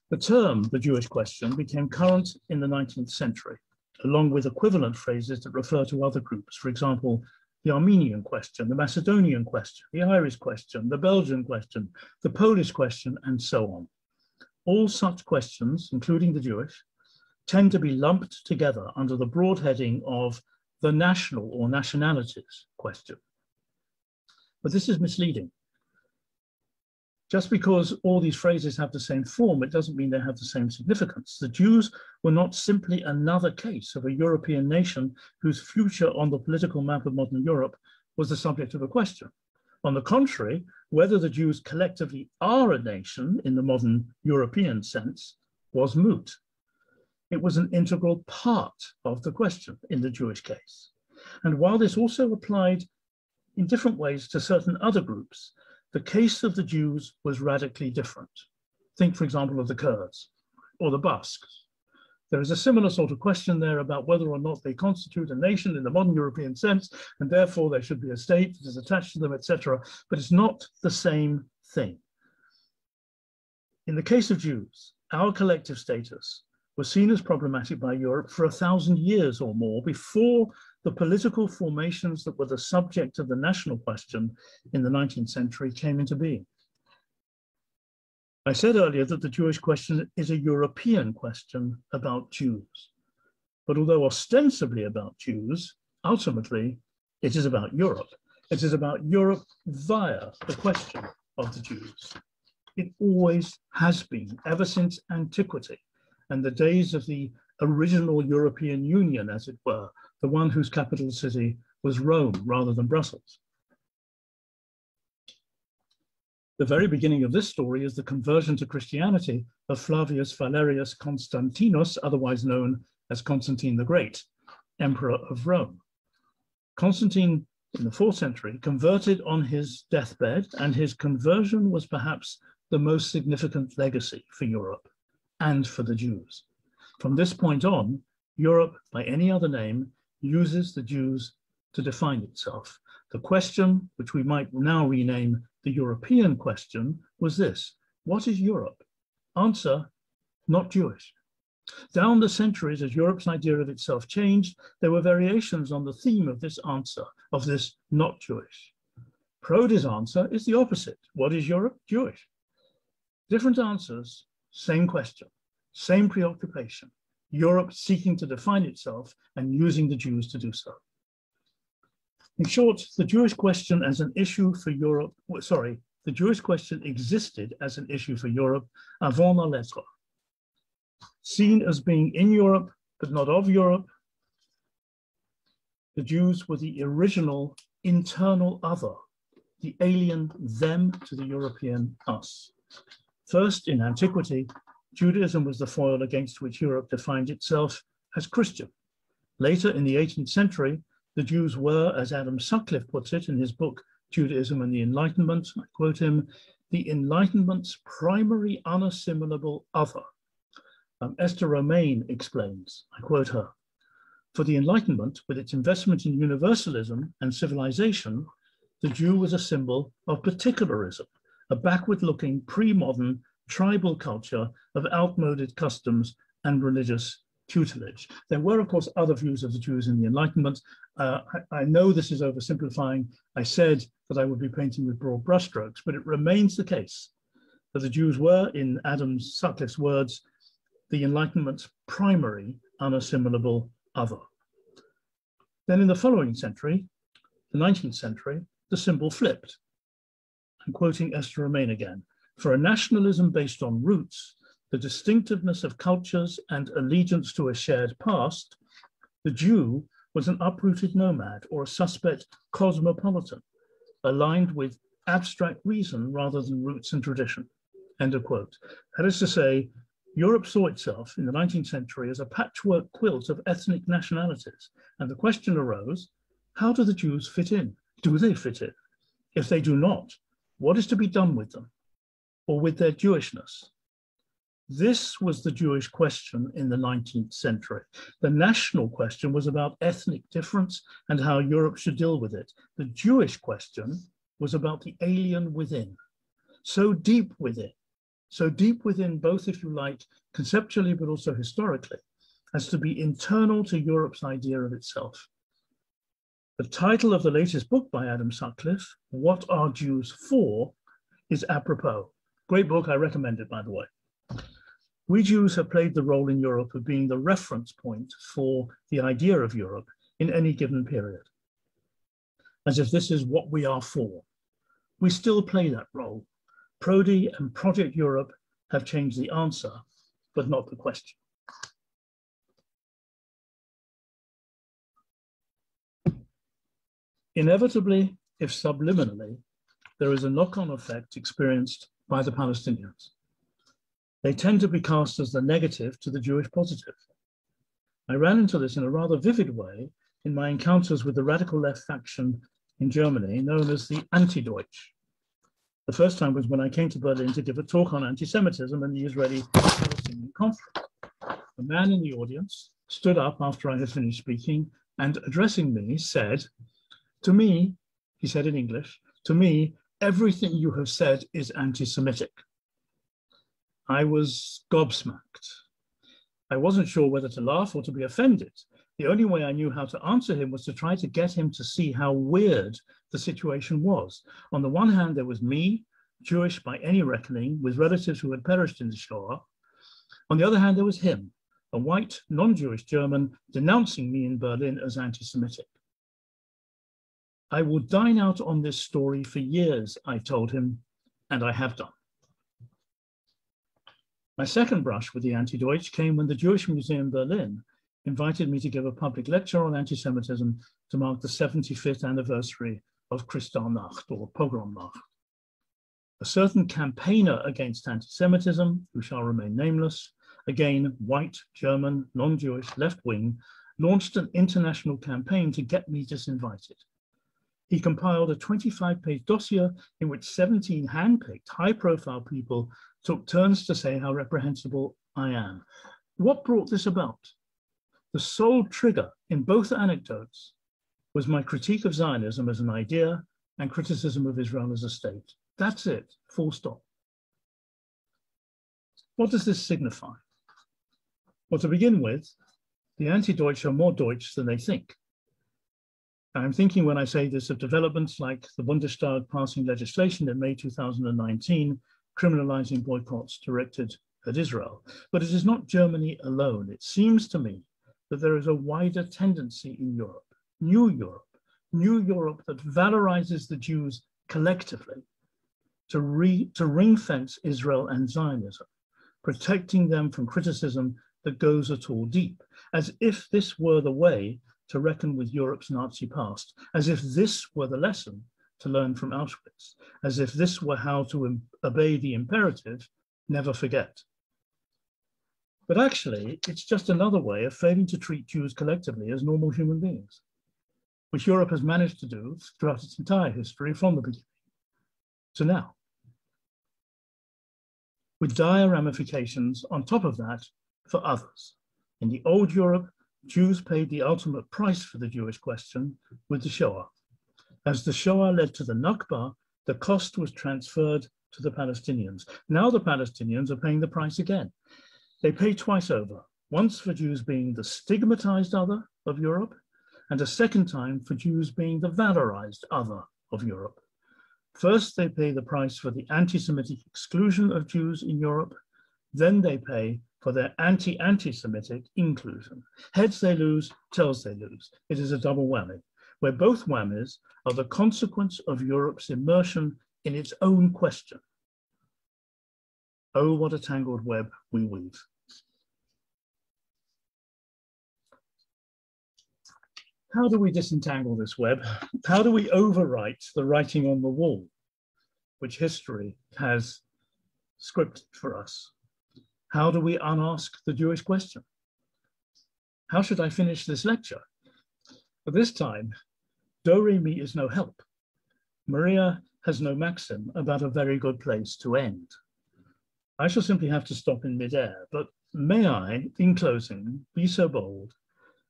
The term, the Jewish question, became current in the 19th century, along with equivalent phrases that refer to other groups. For example, the Armenian question, the Macedonian question, the Irish question, the Belgian question, the Polish question, and so on. All such questions, including the Jewish, tend to be lumped together under the broad heading of the national or nationalities question. But this is misleading. Just because all these phrases have the same form, it doesn't mean they have the same significance. The Jews were not simply another case of a European nation whose future on the political map of modern Europe was the subject of a question. On the contrary, whether the Jews collectively are a nation in the modern European sense was moot. It was an integral part of the question in the Jewish case. And while this also applied in different ways to certain other groups, the case of the Jews was radically different. Think, for example, of the Kurds or the Basques. There is a similar sort of question there about whether or not they constitute a nation in the modern European sense, and therefore there should be a state that is attached to them, etc. But it's not the same thing. In the case of Jews, our collective status was seen as problematic by Europe for 1,000 years or more before the political formations that were the subject of the national question in the 19th century came into being. I said earlier that the Jewish question is a European question about Jews. But although ostensibly about Jews, ultimately it is about Europe. It is about Europe via the question of the Jews. It always has been, ever since antiquity and the days of the original European Union, as it were, the one whose capital city was Rome rather than Brussels. The very beginning of this story is the conversion to Christianity of Flavius Valerius Constantinus, otherwise known as Constantine the Great, Emperor of Rome. Constantine, in the 4th century, converted on his deathbed, and his conversion was perhaps the most significant legacy for Europe and for the Jews. From this point on, Europe, by any other name, uses the Jews to define itself. The question, which we might now rename the European question, was this: what is Europe? Answer: not Jewish. Down the centuries, as Europe's idea of itself changed, there were variations on the theme of this answer, of this not Jewish. Prody's answer is the opposite. What is Europe? Jewish. Different answers, same question, same preoccupation. Europe seeking to define itself and using the Jews to do so. In short, the Jewish question as an issue for Europe, the Jewish question existed as an issue for Europe avant la lettre. Seen as being in Europe, but not of Europe, the Jews were the original internal other, the alien them to the European us. First, in antiquity, Judaism was the foil against which Europe defined itself as Christian. Later, in the 18th century, the Jews were, as Adam Sutcliffe puts it in his book, Judaism and the Enlightenment, I quote him, the Enlightenment's primary unassimilable other. Esther Romaine explains, I quote her, for the Enlightenment, with its investment in universalism and civilization, the Jew was a symbol of particularism, a backward-looking, pre-modern, tribal culture of outmoded customs and religious tutelage. There were, of course, other views of the Jews in the Enlightenment. I know this is oversimplifying. I said that I would be painting with broad brushstrokes, but it remains the case that the Jews were, in Adam Sutcliffe's words, the Enlightenment's primary unassimilable other. Then in the following century, the 19th century, the symbol flipped. I'm quoting Esther Romaine again. For a nationalism based on roots, the distinctiveness of cultures and allegiance to a shared past, the Jew was an uprooted nomad or a suspect cosmopolitan, aligned with abstract reason rather than roots and tradition. End of quote. That is to say, Europe saw itself in the 19th century as a patchwork quilt of ethnic nationalities. And the question arose, how do the Jews fit in? Do they fit in? If they do not, what is to be done with them or with their Jewishness? This was the Jewish question in the 19th century. The national question was about ethnic difference and how Europe should deal with it. The Jewish question was about the alien within, so deep within both, if you like, conceptually, but also historically, as to be internal to Europe's idea of itself. The title of the latest book by Adam Sutcliffe, What Are Jews For?, is apropos. Great book, I recommend it, by the way. We Jews have played the role in Europe of being the reference point for the idea of Europe in any given period, as if this is what we are for. We still play that role. Prody and Project Europe have changed the answer, but not the question. Inevitably, if subliminally, there is a knock-on effect experienced by the Palestinians. They tend to be cast as the negative to the Jewish positive. I ran into this in a rather vivid way in my encounters with the radical left faction in Germany, known as the Anti-Deutsch. The first time was when I came to Berlin to give a talk on anti-Semitism and the Israeli-Palestinian conflict. A man in the audience stood up after I had finished speaking and, addressing me, said, to me, he said in English, to me, everything you have said is anti-Semitic. I was gobsmacked. I wasn't sure whether to laugh or to be offended. The only way I knew how to answer him was to try to get him to see how weird the situation was. On the one hand, there was me, Jewish by any reckoning, with relatives who had perished in the Shoah. On the other hand, there was him, a white, non-Jewish German, denouncing me in Berlin as anti-Semitic. I will dine out on this story for years, I told him, and I have done. My second brush with the anti-Deutsch came when the Jewish Museum Berlin invited me to give a public lecture on anti-Semitism to mark the 75th anniversary of Kristallnacht, or Pogromnacht. A certain campaigner against anti-Semitism, who shall remain nameless, again white, German, non-Jewish, left-wing, launched an international campaign to get me disinvited. He compiled a 25-page dossier in which 17 hand-picked, high-profile people took turns to say how reprehensible I am. What brought this about? The sole trigger in both anecdotes was my critique of Zionism as an idea and criticism of Israel as a state. That's it, full stop. What does this signify? Well, to begin with, the anti-Deutsch are more Deutsch than they think. I'm thinking when I say this of developments like the Bundestag passing legislation in May 2019, criminalizing boycotts directed at Israel. But it is not Germany alone. It seems to me that there is a wider tendency in Europe, New Europe that valorizes the Jews collectively to ring fence Israel and Zionism, protecting them from criticism that goes at all deep, as if this were the way to reckon with Europe's Nazi past, as if this were the lesson to learn from Auschwitz, as if this were how to obey the imperative, never forget. But actually, it's just another way of failing to treat Jews collectively as normal human beings, which Europe has managed to do throughout its entire history from the beginning to now, with dire ramifications on top of that for others. In the old Europe, Jews paid the ultimate price for the Jewish question with the Shoah. As the Shoah led to the Nakba, the cost was transferred to the Palestinians. Now the Palestinians are paying the price again. They pay twice over, once for Jews being the stigmatized other of Europe, and a second time for Jews being the valorized other of Europe. First, they pay the price for the anti-Semitic exclusion of Jews in Europe. Then they pay for their anti-Semitic inclusion. Heads they lose, tails they lose. It is a double whammy, where both whammies are the consequence of Europe's immersion in its own question. Oh, what a tangled web we weave. How do we disentangle this web? How do we overwrite the writing on the wall, which history has scripted for us? How do we unask the Jewish question? How should I finish this lecture? But this time, do-re-mi is no help. Maria has no maxim about a very good place to end. I shall simply have to stop in midair, but may I, in closing, be so bold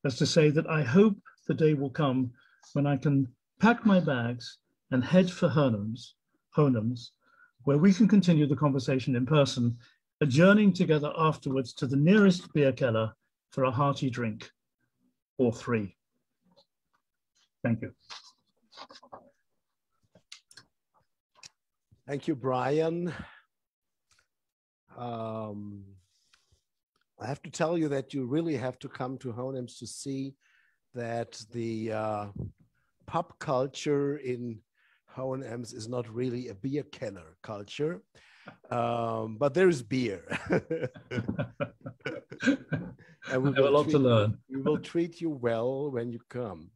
as to say that I hope the day will come when I can pack my bags and head for Hohenems, where we can continue the conversation in person, adjourning together afterwards to the nearest beer keller for a hearty drink, or three. Thank you. Thank you, Brian. I have to tell you that you really have to come to Hohenems to see that the pub culture in Hohenems is not really a beer keller culture, but there is beer. And we have a lot to learn. We will treat you well when you come.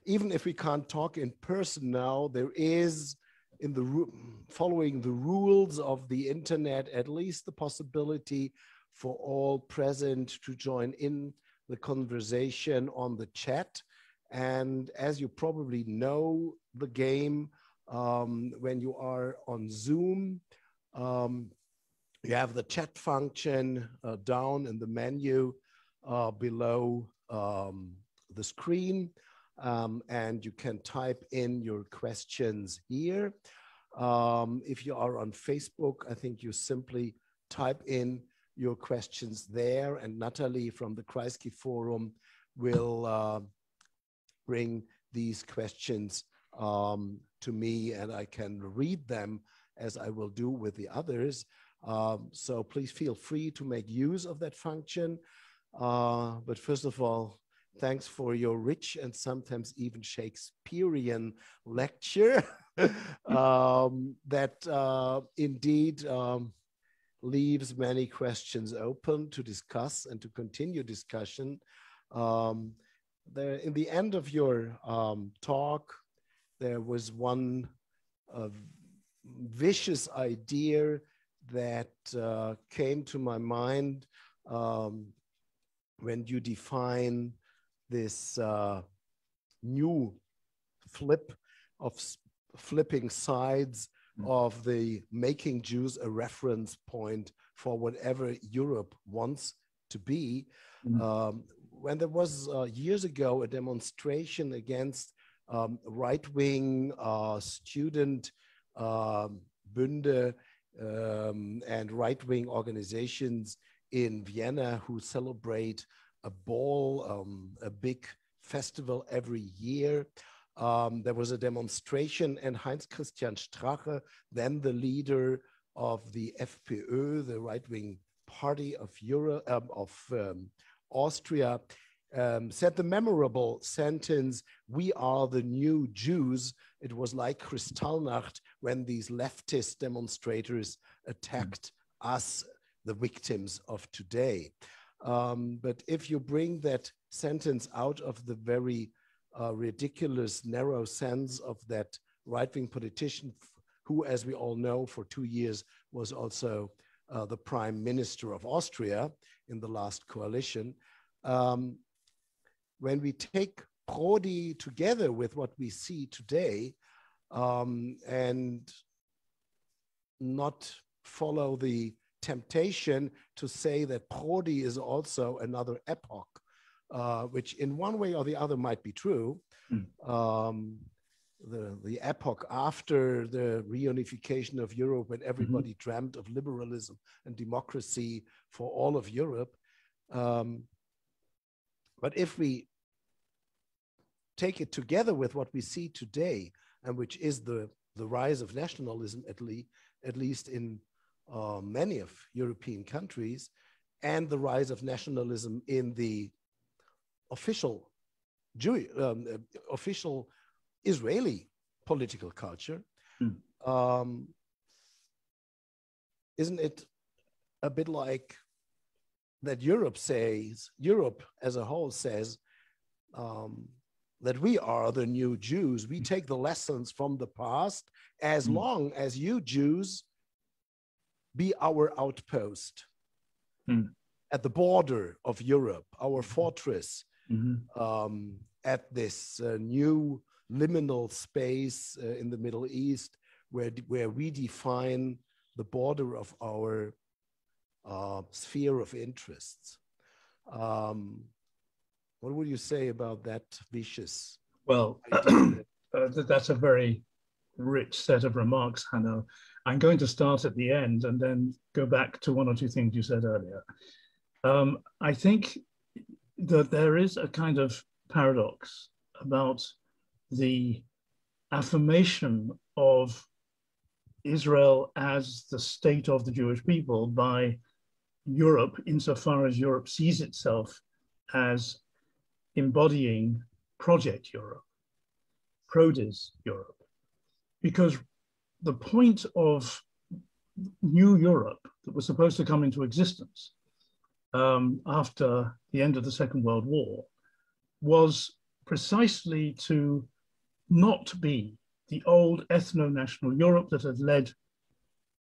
Even if we can't talk in person now, there is, in the following the rules of the internet, at least the possibility for all present to join in the conversation on the chat. And as you probably know the game, when you are on Zoom, you have the chat function down in the menu below the screen, and you can type in your questions here. If you are on Facebook, I think you simply type in your questions there, and Natalie from the Kreisky Forum will bring these questions to me, and I can read them as I will do with the others. So please feel free to make use of that function. But first of all, thanks for your rich and sometimes even Shakespearean lecture that indeed leaves many questions open to discuss and to continue discussion. In the end of your talk, there was one vicious idea that came to my mind when you define this new flipping sides of the making Jews a reference point for whatever Europe wants to be. When there was years ago a demonstration against right-wing student Bünde and right-wing organizations in Vienna who celebrate a ball, a big festival every year. There was a demonstration, and Heinz Christian Strache, then the leader of the FPÖ, the right-wing party of Europe, Austria, said the memorable sentence, "We are the new Jews." It was like Kristallnacht when these leftist demonstrators attacked us, the victims of today. But if you bring that sentence out of the very ridiculous, narrow sense of that right-wing politician who, as we all know, for 2 years was also the prime minister of Austria in the last coalition, when we take Prodi together with what we see today and not follow the temptation to say that Prodi is also another epoch, which in one way or the other might be true. The epoch after the reunification of Europe, when everybody dreamt of liberalism and democracy for all of Europe. But if we take it together with what we see today, and which is the rise of nationalism, at least in many of European countries, and the rise of nationalism in the official official Israeli political culture, isn't it a bit like that Europe as a whole says that we are the new Jews. We take the lessons from the past as long as you Jews be our outpost at the border of Europe, our fortress at this new liminal space in the Middle East where we define the border of our sphere of interests. What would you say about that vicious? Well, that's a very rich set of remarks, Hanno. I'm going to start at the end and then go back to one or two things you said earlier. I think that there is a kind of paradox about the affirmation of Israel as the state of the Jewish people by Europe, insofar as Europe sees itself as embodying Project Europe, Prodis Europe. Because the point of New Europe that was supposed to come into existence after the end of the Second World War was precisely to not be the old ethno-national Europe that had led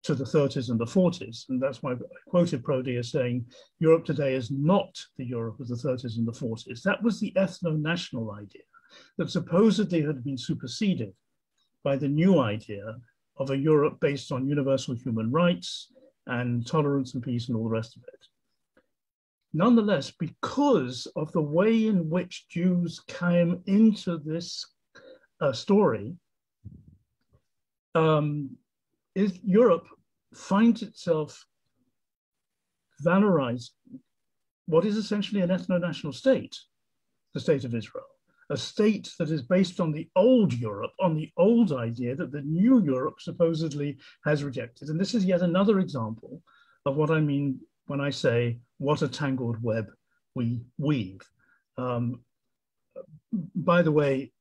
to the 30s and the 40s. And that's why I quoted Prodi as saying, Europe today is not the Europe of the 30s and the 40s. That was the ethno-national idea that supposedly had been superseded by the new idea of a Europe based on universal human rights and tolerance and peace and all the rest of it. Nonetheless, because of the way in which Jews came into this story, Europe finds itself valorizing what is essentially an ethno-national state, the state of Israel, a state that is based on the old Europe, on the old idea that the new Europe supposedly has rejected. And this is yet another example of what I mean when I say, what a tangled web we weave. By the way,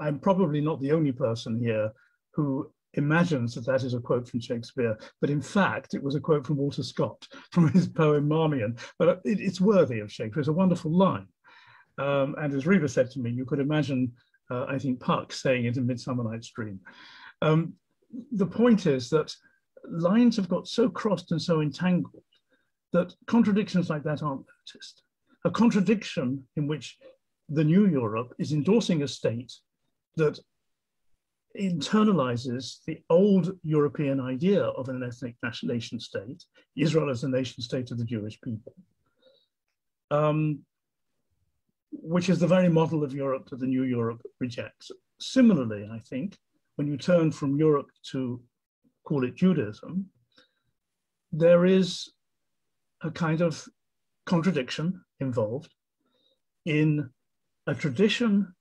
I'm probably not the only person here who imagines that that is a quote from Shakespeare, but in fact, it was a quote from Walter Scott from his poem Marmion. But it's worthy of Shakespeare. It's a wonderful line. And as Reva said to me, you could imagine, I think, Puck saying it in Midsummer Night's Dream. The point is that lines have got so crossed and so entangled that contradictions like that aren't noticed. A contradiction in which the new Europe is endorsing a state that internalizes the old European idea of an ethnic nation state, Israel as a nation state of the Jewish people, which is the very model of Europe that the new Europe rejects. Similarly, I think, when you turn from Europe to call it Judaism, there is a kind of contradiction involved in a tradition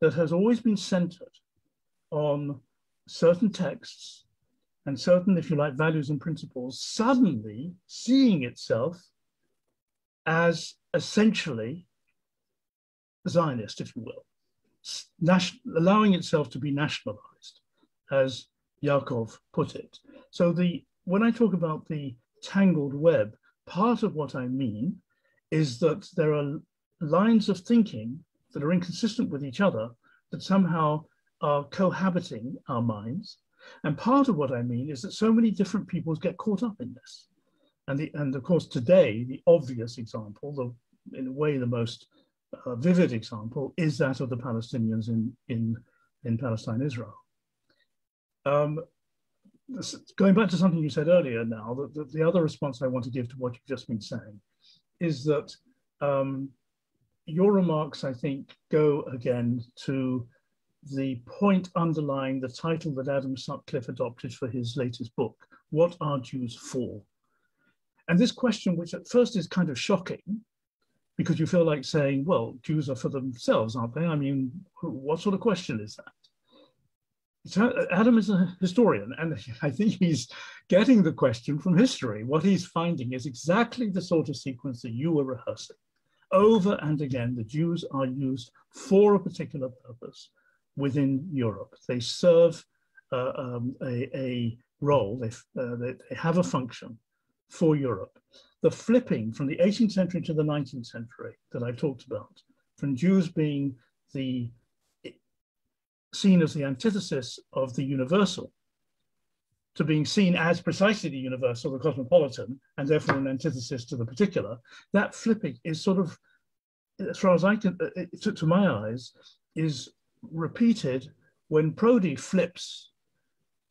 that has always been centered on certain texts and certain, if you like, values and principles, suddenly seeing itself as essentially Zionist, if you will, allowing itself to be nationalized, as Yaakov put it. So when I talk about the tangled web, part of what I mean is that there are lines of thinking that are inconsistent with each other that somehow are cohabiting our minds. And part of what I mean is that so many different peoples get caught up in this. And of course, today, the obvious example, in a way the most vivid example, is that of the Palestinians in Palestine, Israel. Going back to something you said earlier now, the other response I want to give to what you've just been saying is that your remarks, I think, go again to the point underlying the title that Adam Sutcliffe adopted for his latest book, What Are Jews For? And this question, which at first is kind of shocking, because you feel like saying, well, Jews are for themselves, aren't they? I mean, what sort of question is that? Adam is a historian, and I think he's getting the question from history. What he's finding is exactly the sort of sequence that you were rehearsing. Over and again, the Jews are used for a particular purpose within Europe. They serve a role, they have a function for Europe. The flipping from the 18th century to the 19th century that I talked about, from Jews being seen as the antithesis of the universal to being seen as precisely the universal, the cosmopolitan, and therefore an antithesis to the particular, that flipping is sort of, as far as I can, to my eyes, is repeated when Prodi flips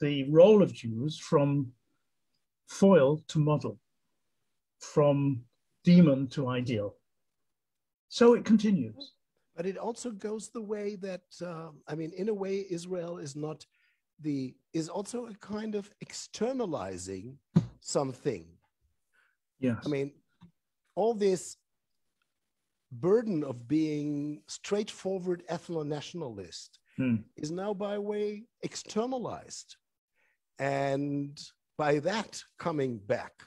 the role of Jews from foil to model, from demon to ideal. So it continues. But it also goes the way that, I mean, in a way, Israel is also a kind of externalizing something. Yes. I mean, all this burden of being straightforward ethno-nationalist is now by way externalized, and by that coming back.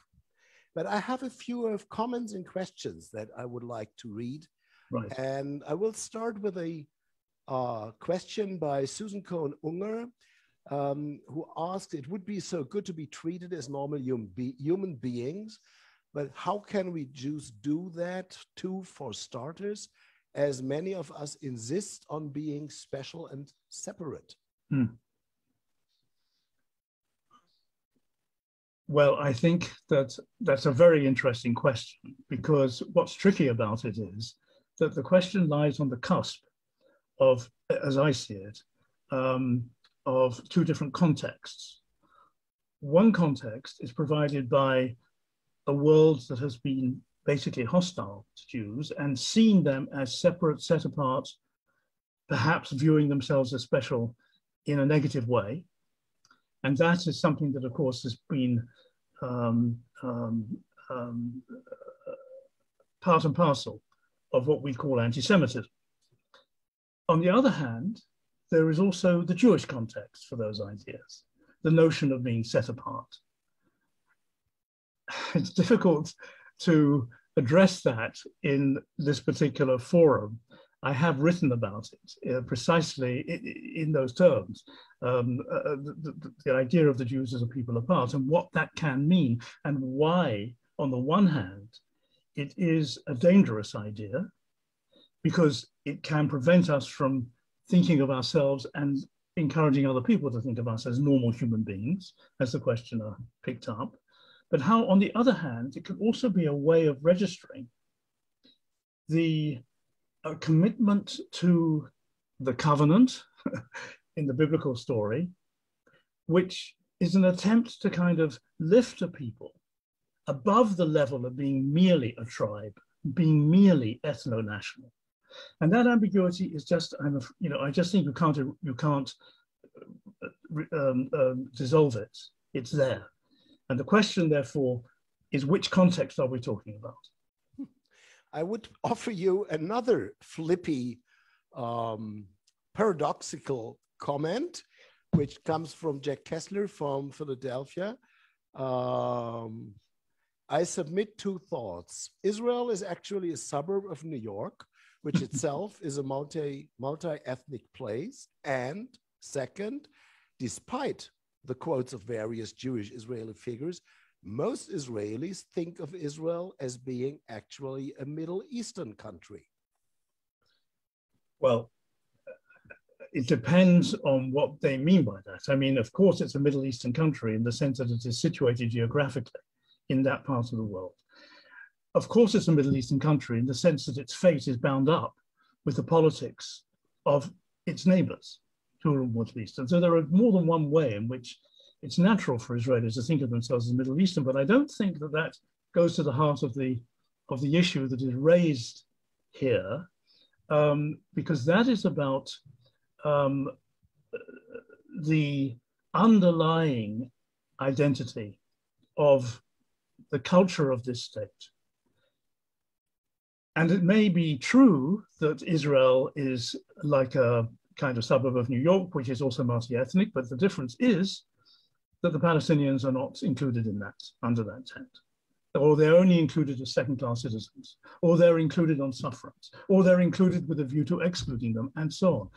But I have a few of comments and questions that I would like to read. Right. And I will start with a question by Susan Cohen-Unger, who asked, it would be so good to be treated as normal human beings, but how can we Jews do that too, for starters, as many of us insist on being special and separate? Well, I think that's a very interesting question, because what's tricky about it is that the question lies on the cusp of, as I see it, of two different contexts. One context is provided by a world that has been basically hostile to Jews and seen them as separate, set apart, perhaps viewing themselves as special in a negative way. And that is something that, of course, has been part and parcel of what we call anti-Semitism. On the other hand, there is also the Jewish context for those ideas, the notion of being set apart. It's difficult to address that in this particular forum. I have written about it precisely in those terms, the idea of the Jews as a people apart and what that can mean, and why, on the one hand, it is a dangerous idea because it can prevent us from thinking of ourselves and encouraging other people to think of us as normal human beings, as the questioner picked up, but how, on the other hand, it could also be a way of registering the commitment to the covenant in the biblical story, which is an attempt to kind of lift a people above the level of being merely a tribe, being merely ethno-national. And that ambiguity is just, I just think you can't dissolve it. It's there. And the question, therefore, is which context are we talking about? I would offer you another flippy, paradoxical comment, which comes from Jack Kessler from Philadelphia. I submit two thoughts. Israel is actually a suburb of New York, which itself is a multi-ethnic place. And second, despite the quotes of various Jewish Israeli figures, most Israelis think of Israel as being actually a Middle Eastern country. Well, it depends on what they mean by that. I mean, of course, it's a Middle Eastern country in the sense that it is situated geographically in that part of the world. Of course, it's a Middle Eastern country in the sense that its fate is bound up with the politics of its neighbors who are Middle Eastern. So there are more than one way in which it's natural for Israelis to think of themselves as Middle Eastern, but I don't think that that goes to the heart of the issue that is raised here, because that is about the underlying identity of the culture of this state. And it may be true that Israel is like a kind of suburb of New York, which is also multi-ethnic, but the difference is that the Palestinians are not included in that, under that tent. Or they're only included as second-class citizens, or they're included on sufferance, or they're included with a view to excluding them, and so on.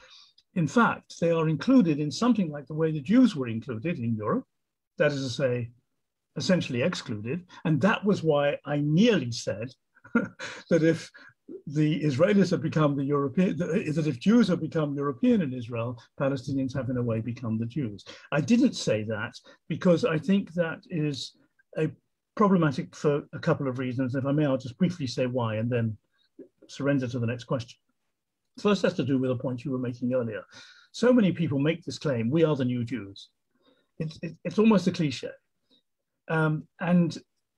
In fact, they are included in something like the way the Jews were included in Europe, that is to say, essentially excluded. And that was why I nearly said that if the Israelis have become the European, that if Jews have become European in Israel, Palestinians have in a way become the Jews. I didn't say that because I think that is problematic for a couple of reasons. If I may, I'll just briefly say why and then surrender to the next question. First has to do with a point you were making earlier. So many people make this claim, we are the new Jews. It's almost a cliche. But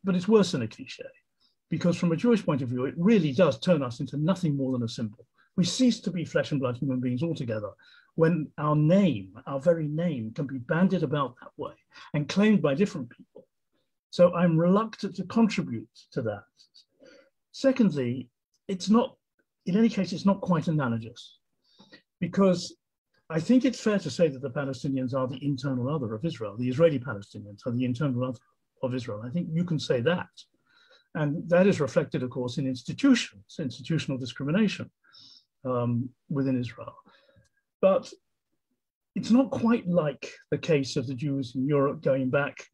it's worse than a cliche, because from a Jewish point of view, it really does turn us into nothing more than a symbol. We cease to be flesh and blood human beings altogether when our name, our very name, can be bandied about that way and claimed by different people. So I'm reluctant to contribute to that. Secondly, it's not, in any case, it's not quite analogous, because I think it's fair to say that the Palestinians are the internal other of Israel. The Israeli Palestinians are the internal other of Israel. I think you can say that. And that is reflected, of course, in institutions, institutional discrimination within Israel. But it's not quite like the case of the Jews in Europe going back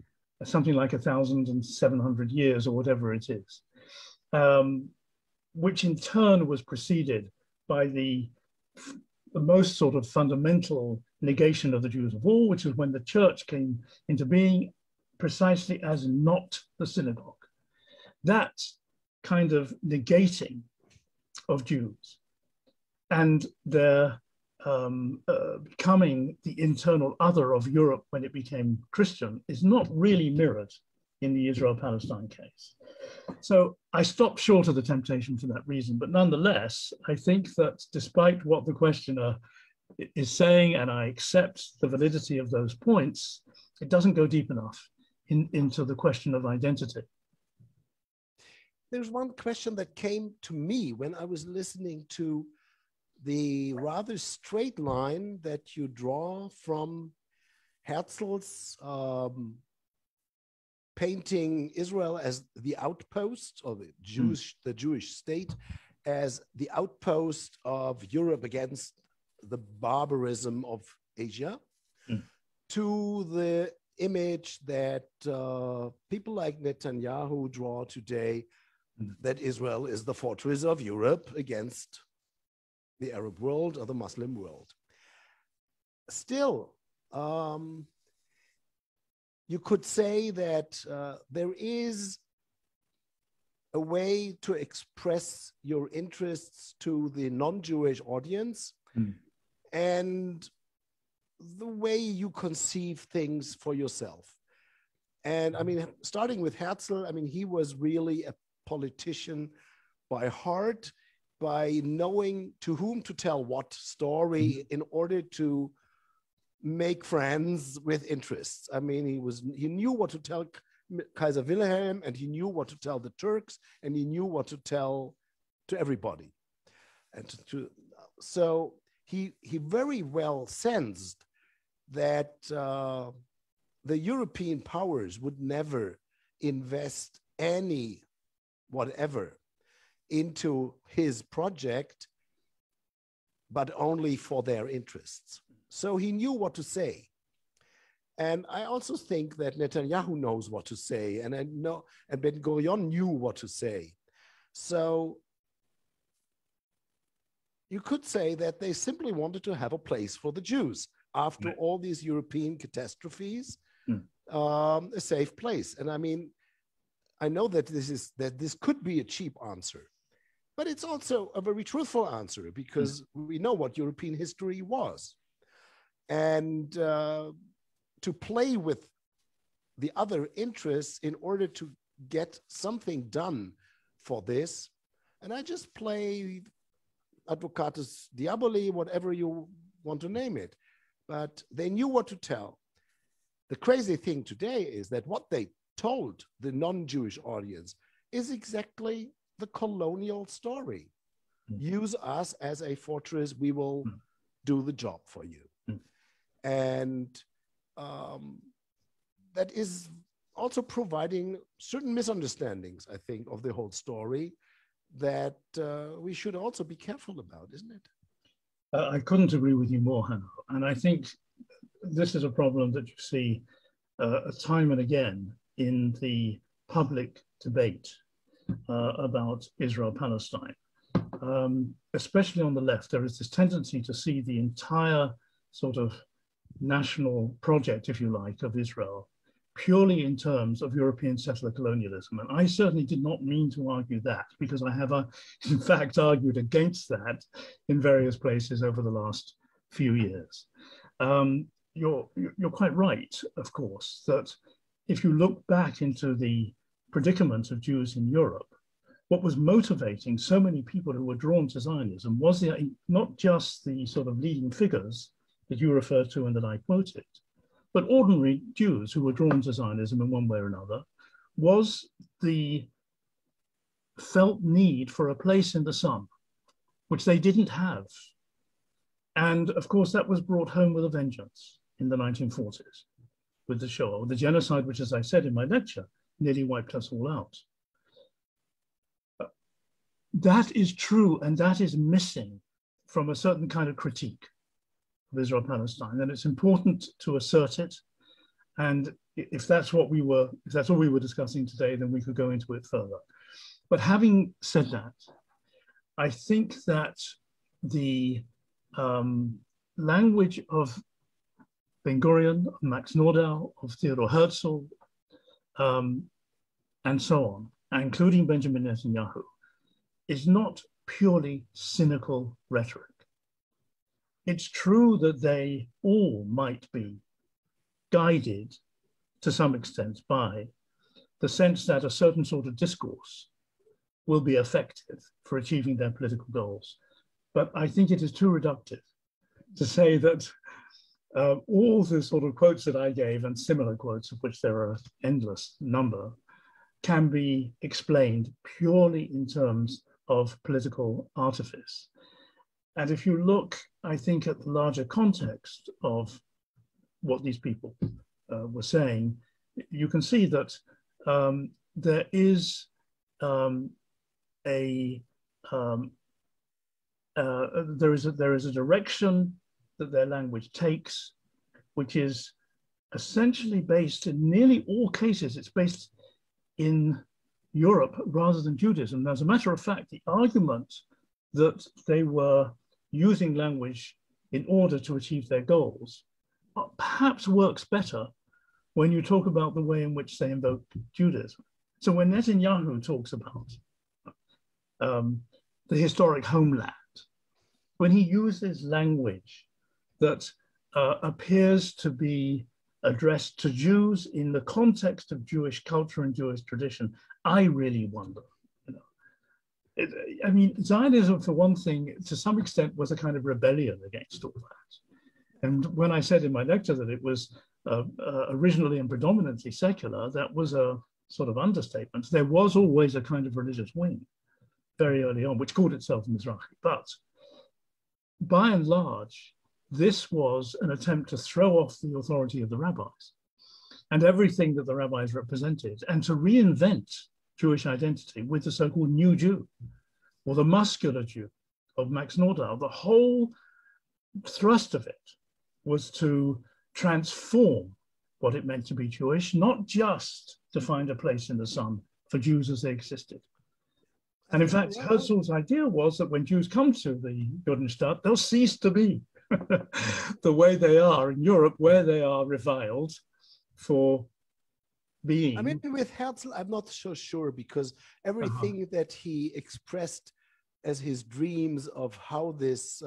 something like 1,700 years or whatever it is, which in turn was preceded by the most sort of fundamental negation of the Jews of all, which is when the church came into being precisely as not the synagogue. That kind of negating of Jews and their becoming the internal other of Europe when it became Christian is not really mirrored in the Israel-Palestine case. So I stopped short of the temptation for that reason, but nonetheless, I think that despite what the questioner is saying, and I accept the validity of those points, it doesn't go deep enough into the question of identity. there's one question that came to me when I was listening to the rather straight line that you draw from Herzl's painting Israel as the outpost, or the Jewish state as the outpost of Europe against the barbarism of Asia, to the image that people like Netanyahu draw today, that Israel is the fortress of Europe against the Arab world or the Muslim world. Still, you could say that there is a way to express your interests to the non-Jewish audience and the way you conceive things for yourself. And I mean, starting with Herzl, I mean, he was really a politician by heart, by knowing to whom to tell what story in order to make friends with interests. I mean, he knew what to tell Kaiser Wilhelm, and he knew what to tell the Turks, and he knew what to tell to everybody. And so he very well sensed that the European powers would never invest any whatever into his project, but only for their interests. So he knew what to say. And I also think that Netanyahu knows what to say, and Ben-Gurion knew what to say. So you could say that they simply wanted to have a place for the Jews after all these European catastrophes, a safe place. And I mean, I know that this could be a cheap answer, but it's also a very truthful answer, because we know what European history was. And to play with the other interests in order to get something done for this, and I just play advocatus diaboli, whatever you want to name it, but they knew what to tell. The crazy thing today is that what they told the non-Jewish audience is exactly the colonial story. Use us as a fortress, we will do the job for you. And that is also providing certain misunderstandings, I think, of the whole story that we should also be careful about, isn't it? I couldn't agree with you more, Hanno. And I think this is a problem that you see time and again in the public debate about Israel-Palestine. Especially on the left, there is this tendency to see the entire sort of national project, if you like, of Israel purely in terms of European settler colonialism. And I certainly did not mean to argue that, because I have, in fact, argued against that in various places over the last few years. You're quite right, of course, that if you look back into the predicament of Jews in Europe, what was motivating so many people who were drawn to Zionism was not just the sort of leading figures that you referred to and that I quoted, but ordinary Jews who were drawn to Zionism in one way or another, was the felt need for a place in the sun, which they didn't have. And of course, that was brought home with a vengeance in the 1940s with the Shoah, the genocide, which, as I said in my lecture, nearly wiped us all out. That is true, and that is missing from a certain kind of critique of Israel-Palestine, and it's important to assert it. And if that's what we were discussing today, then we could go into it further. But having said that, I think that the language of Ben-Gurion, of Max Nordau, of Theodor Herzl, and so on, including Benjamin Netanyahu, is not purely cynical rhetoric. It's true that they all might be guided to some extent by the sense that a certain sort of discourse will be effective for achieving their political goals. But I think it is too reductive to say that all the sort of quotes that I gave, and similar quotes, of which there are an endless number, can be explained purely in terms of political artifice. And if you look, I think, at the larger context of what these people were saying, you can see that there is a direction that their language takes, which is essentially based in nearly all cases, it's based in Europe rather than Judaism. As a matter of fact, the argument that they were using language in order to achieve their goals perhaps works better when you talk about the way in which they invoke Judaism. So when Netanyahu talks about the historic homeland, when he uses language that appears to be addressed to Jews in the context of Jewish culture and Jewish tradition, I really wonder. I mean, Zionism, for one thing, to some extent, was a kind of rebellion against all that. And when I said in my lecture that it was originally and predominantly secular, that was a sort of understatement. There was always a kind of religious wing very early on, which called itself Mizrahi. But by and large, this was an attempt to throw off the authority of the rabbis and everything that the rabbis represented, and to reinvent Jewish identity with the so-called New Jew, or the muscular Jew of Max Nordau. The whole thrust of it was to transform what it meant to be Jewish, not just to find a place in the sun for Jews as they existed. And in fact, Herzl's idea was that when Jews come to the Judenstaat, they'll cease to be the way they are in Europe, where they are reviled for being. I mean, with Herzl, I'm not so sure, because everything that he expressed as his dreams of how this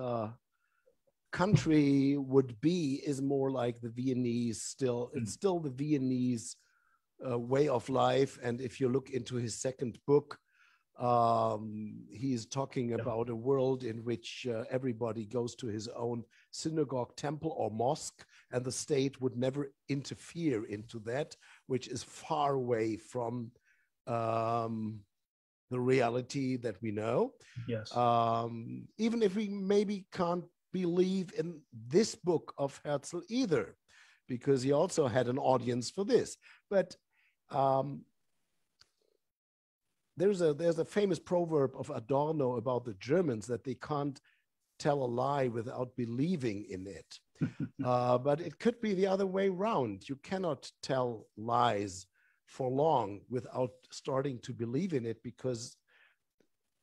country would be is more like the Viennese still. It's still the Viennese way of life. And if you look into his second book, he's talking about a world in which everybody goes to his own synagogue, temple, or mosque, and the state would never interfere into that, which is far away from the reality that we know. Yes. Even if we maybe can't believe in this book of Herzl either, because he also had an audience for this. But there's a famous proverb of Adorno about the Germans that they can't tell a lie without believing in it. But it could be the other way around. You cannot tell lies for long without starting to believe in it, because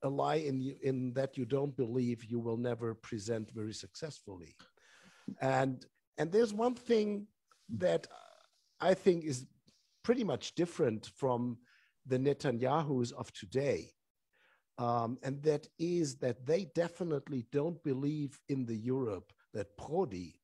a lie in that you don't believe, you will never present very successfully. And there's one thing that I think is pretty much different from the Netanyahus of today. And that is that they definitely don't believe in the Europe that Prodi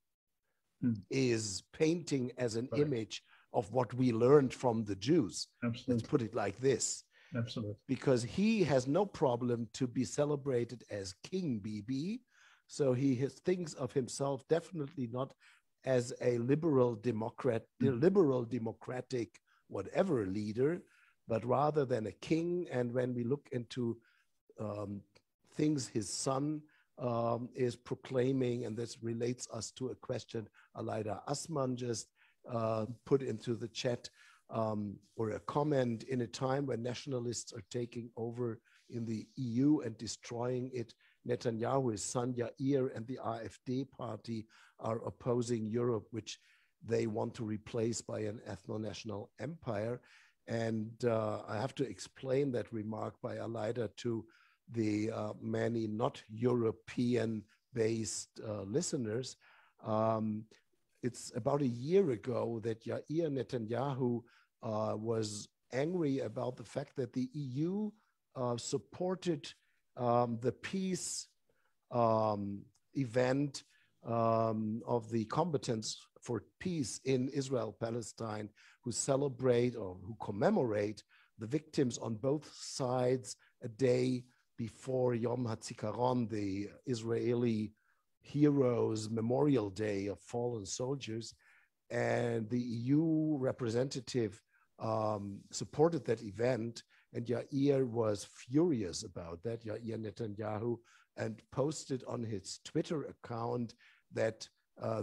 is painting as an image of what we learned from the Jews. Absolutely. Let's put it like this. Absolutely. Because he has no problem to be celebrated as King Bibi. So he thinks of himself definitely not as a liberal democrat, liberal democratic whatever leader, but rather than a king. And when we look into things his son is proclaiming, and this relates us to a question Aleida Assmann just put into the chat, or a comment: in a time when nationalists are taking over in the EU and destroying it, Netanyahu's son Yair and the AfD party are opposing Europe, which they want to replace by an ethno-national empire. And I have to explain that remark by Aleida to the many not European-based listeners. It's about a year ago that Yair Netanyahu was angry about the fact that the EU supported the peace event of the combatants for peace in Israel, Palestine, who celebrate or who commemorate the victims on both sides a day before Yom HaZikaron, the Israeli heroes' Memorial Day of fallen soldiers. And the EU representative supported that event, and Yair was furious about that, Yair Netanyahu, and posted on his Twitter account that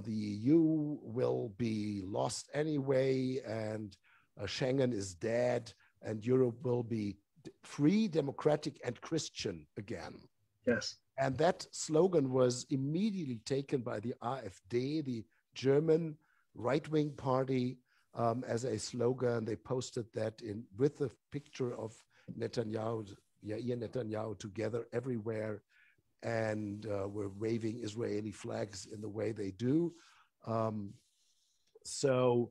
the EU will be lost anyway, and Schengen is dead, and Europe will be free, democratic, and Christian again. Yes. And that slogan was immediately taken by the AfD, the German right-wing party, as a slogan. They posted that in with a picture of Netanyahu, Yair Netanyahu, together everywhere, and were waving Israeli flags in the way they do. So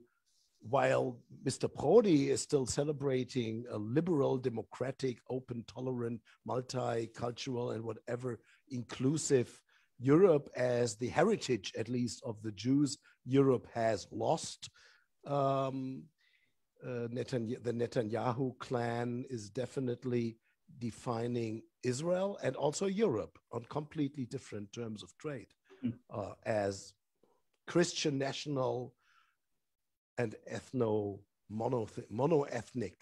while Mr. Prodi is still celebrating a liberal, democratic, open, tolerant, multicultural, and whatever inclusive Europe as the heritage, at least, of the Jews Europe has lost, the Netanyahu clan is definitely defining Israel and also Europe on completely different terms of trade, as Christian national and mono-ethnic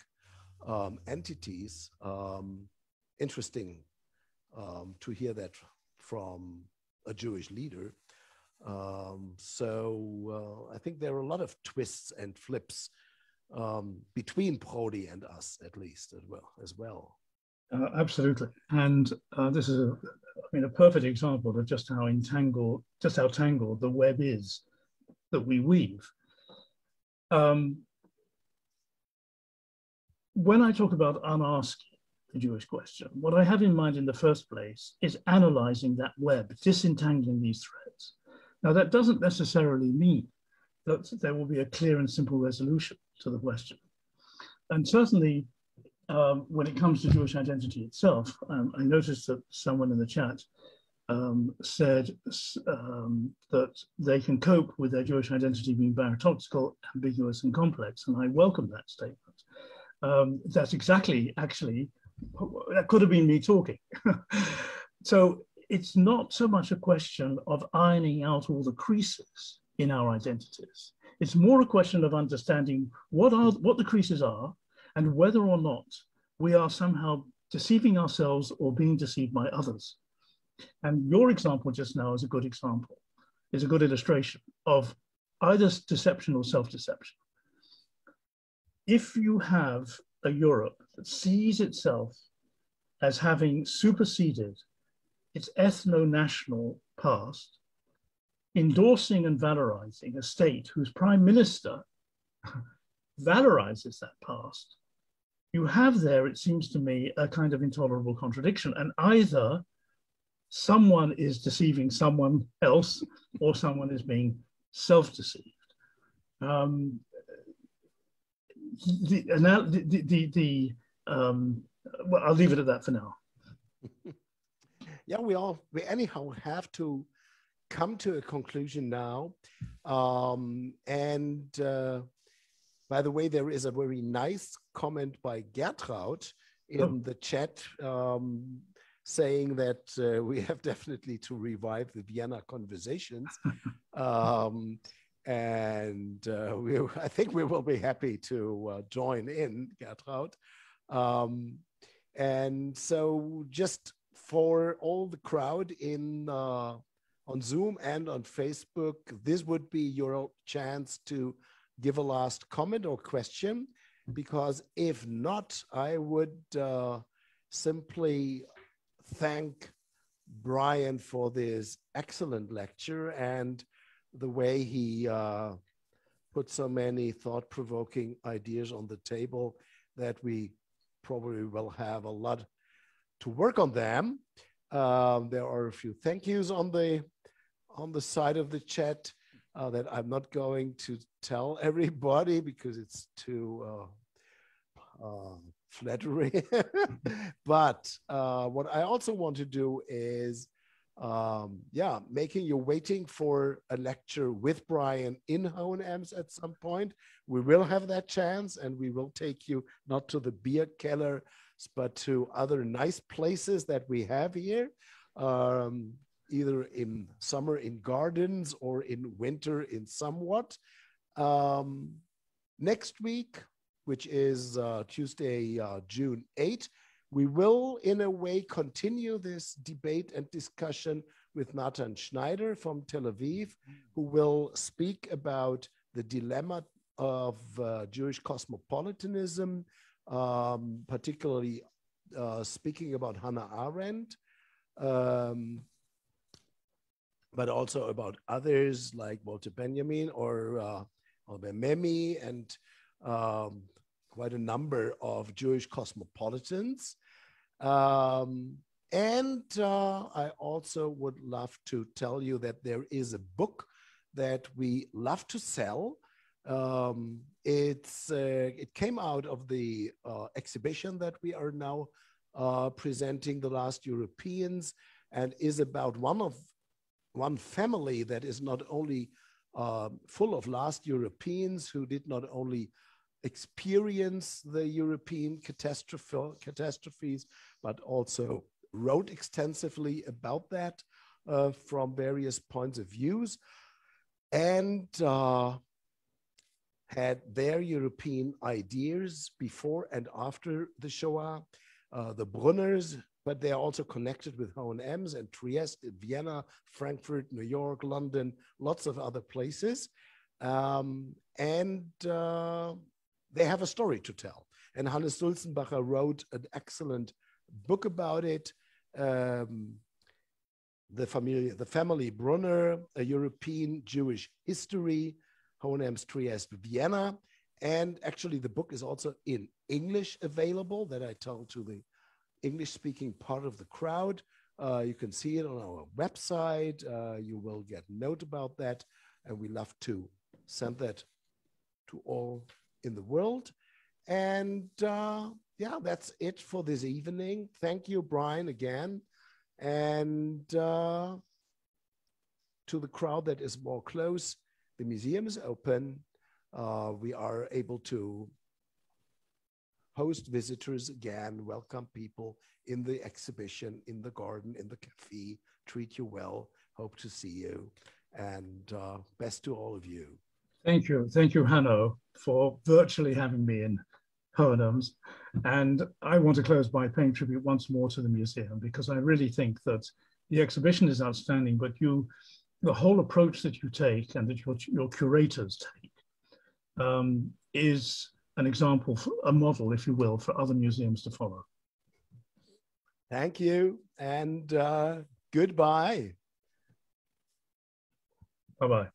entities. Interesting to hear that from a Jewish leader. So I think there are a lot of twists and flips between Prodi and us, at least, as well. Absolutely, and this is a perfect example of just how tangled the web is that we weave. When I talk about unasking the Jewish question, what I have in mind in the first place is analyzing that web, disentangling these threads. Now, that doesn't necessarily mean that there will be a clear and simple resolution to the question. And certainly, when it comes to Jewish identity itself, I noticed that someone in the chat said that they can cope with their Jewish identity being paradoxical, ambiguous, and complex, and I welcome that statement. That's exactly, actually, that could have been me talking. So it's not so much a question of ironing out all the creases in our identities. It's more a question of understanding what the creases are, and whether or not we are somehow deceiving ourselves or being deceived by others. And your example just now is a good example, is a good illustration of either deception or self-deception. If you have a Europe that sees itself as having superseded its ethno-national past, endorsing and valorizing a state whose prime minister valorizes that past, you have there, it seems to me, a kind of intolerable contradiction. And either someone is deceiving someone else or someone is being self-deceived. Well, I'll leave it at that for now. Yeah, we anyhow have to come to a conclusion now. By the way, there is a very nice comment by Gertraud in the chat saying that we have definitely to revive the Vienna conversations. I think we will be happy to join in, Gertraud. And so just for all the crowd on Zoom and on Facebook, this would be your chance to give a last comment or question, because if not, I would simply thank Brian for this excellent lecture and the way he put so many thought-provoking ideas on the table that we probably will have a lot to work on them. There are a few thank yous on the side of the chat that I'm not going to tell everybody because it's too flattering. But what I also want to do is, making you waiting for a lecture with Brian in Hohenems at some point. We will have that chance, and we will take you not to the beer keller, but to other nice places that we have here. Either in summer in gardens or in winter in somewhat. Next week, which is Tuesday, June 8. We will, in a way, continue this debate and discussion with Nathan Schneider from Tel Aviv, who will speak about the dilemma of Jewish cosmopolitanism, particularly speaking about Hannah Arendt, but also about others like Walter Benjamin or Memmi, and quite a number of Jewish cosmopolitans. And I also would love to tell you that there is a book that we love to sell. It came out of the exhibition that we are now presenting, The Last Europeans, and is about one family that is not only full of last Europeans who did not only experience the European catastrophes, but also wrote extensively about that from various points of views, and had their European ideas before and after the Shoah, the Brunners, but they are also connected with Hohenems and Trieste, Vienna, Frankfurt, New York, London, lots of other places. And they have a story to tell. And Hannes Sulzenbacher wrote an excellent book about it. The family Brunner, a European Jewish history, Hohenems, Trieste, Vienna. And actually the book is also in English available, that I told to the English-speaking part of the crowd. You can see it on our website. You will get a note about that. And we love to send that to all in the world. And yeah, that's it for this evening. Thank you, Brian, again. And to the crowd that is more close, the museum is open. We are able to host visitors again, welcome people in the exhibition, in the garden, in the cafe, treat you well, hope to see you, and best to all of you. Thank you, Hanno, for virtually having me in Hohenems. And I want to close by paying tribute once more to the museum, because I really think that the exhibition is outstanding, but the whole approach that you take and that your curators take is an example, a model, if you will, for other museums to follow. Thank you, and goodbye. Bye-bye.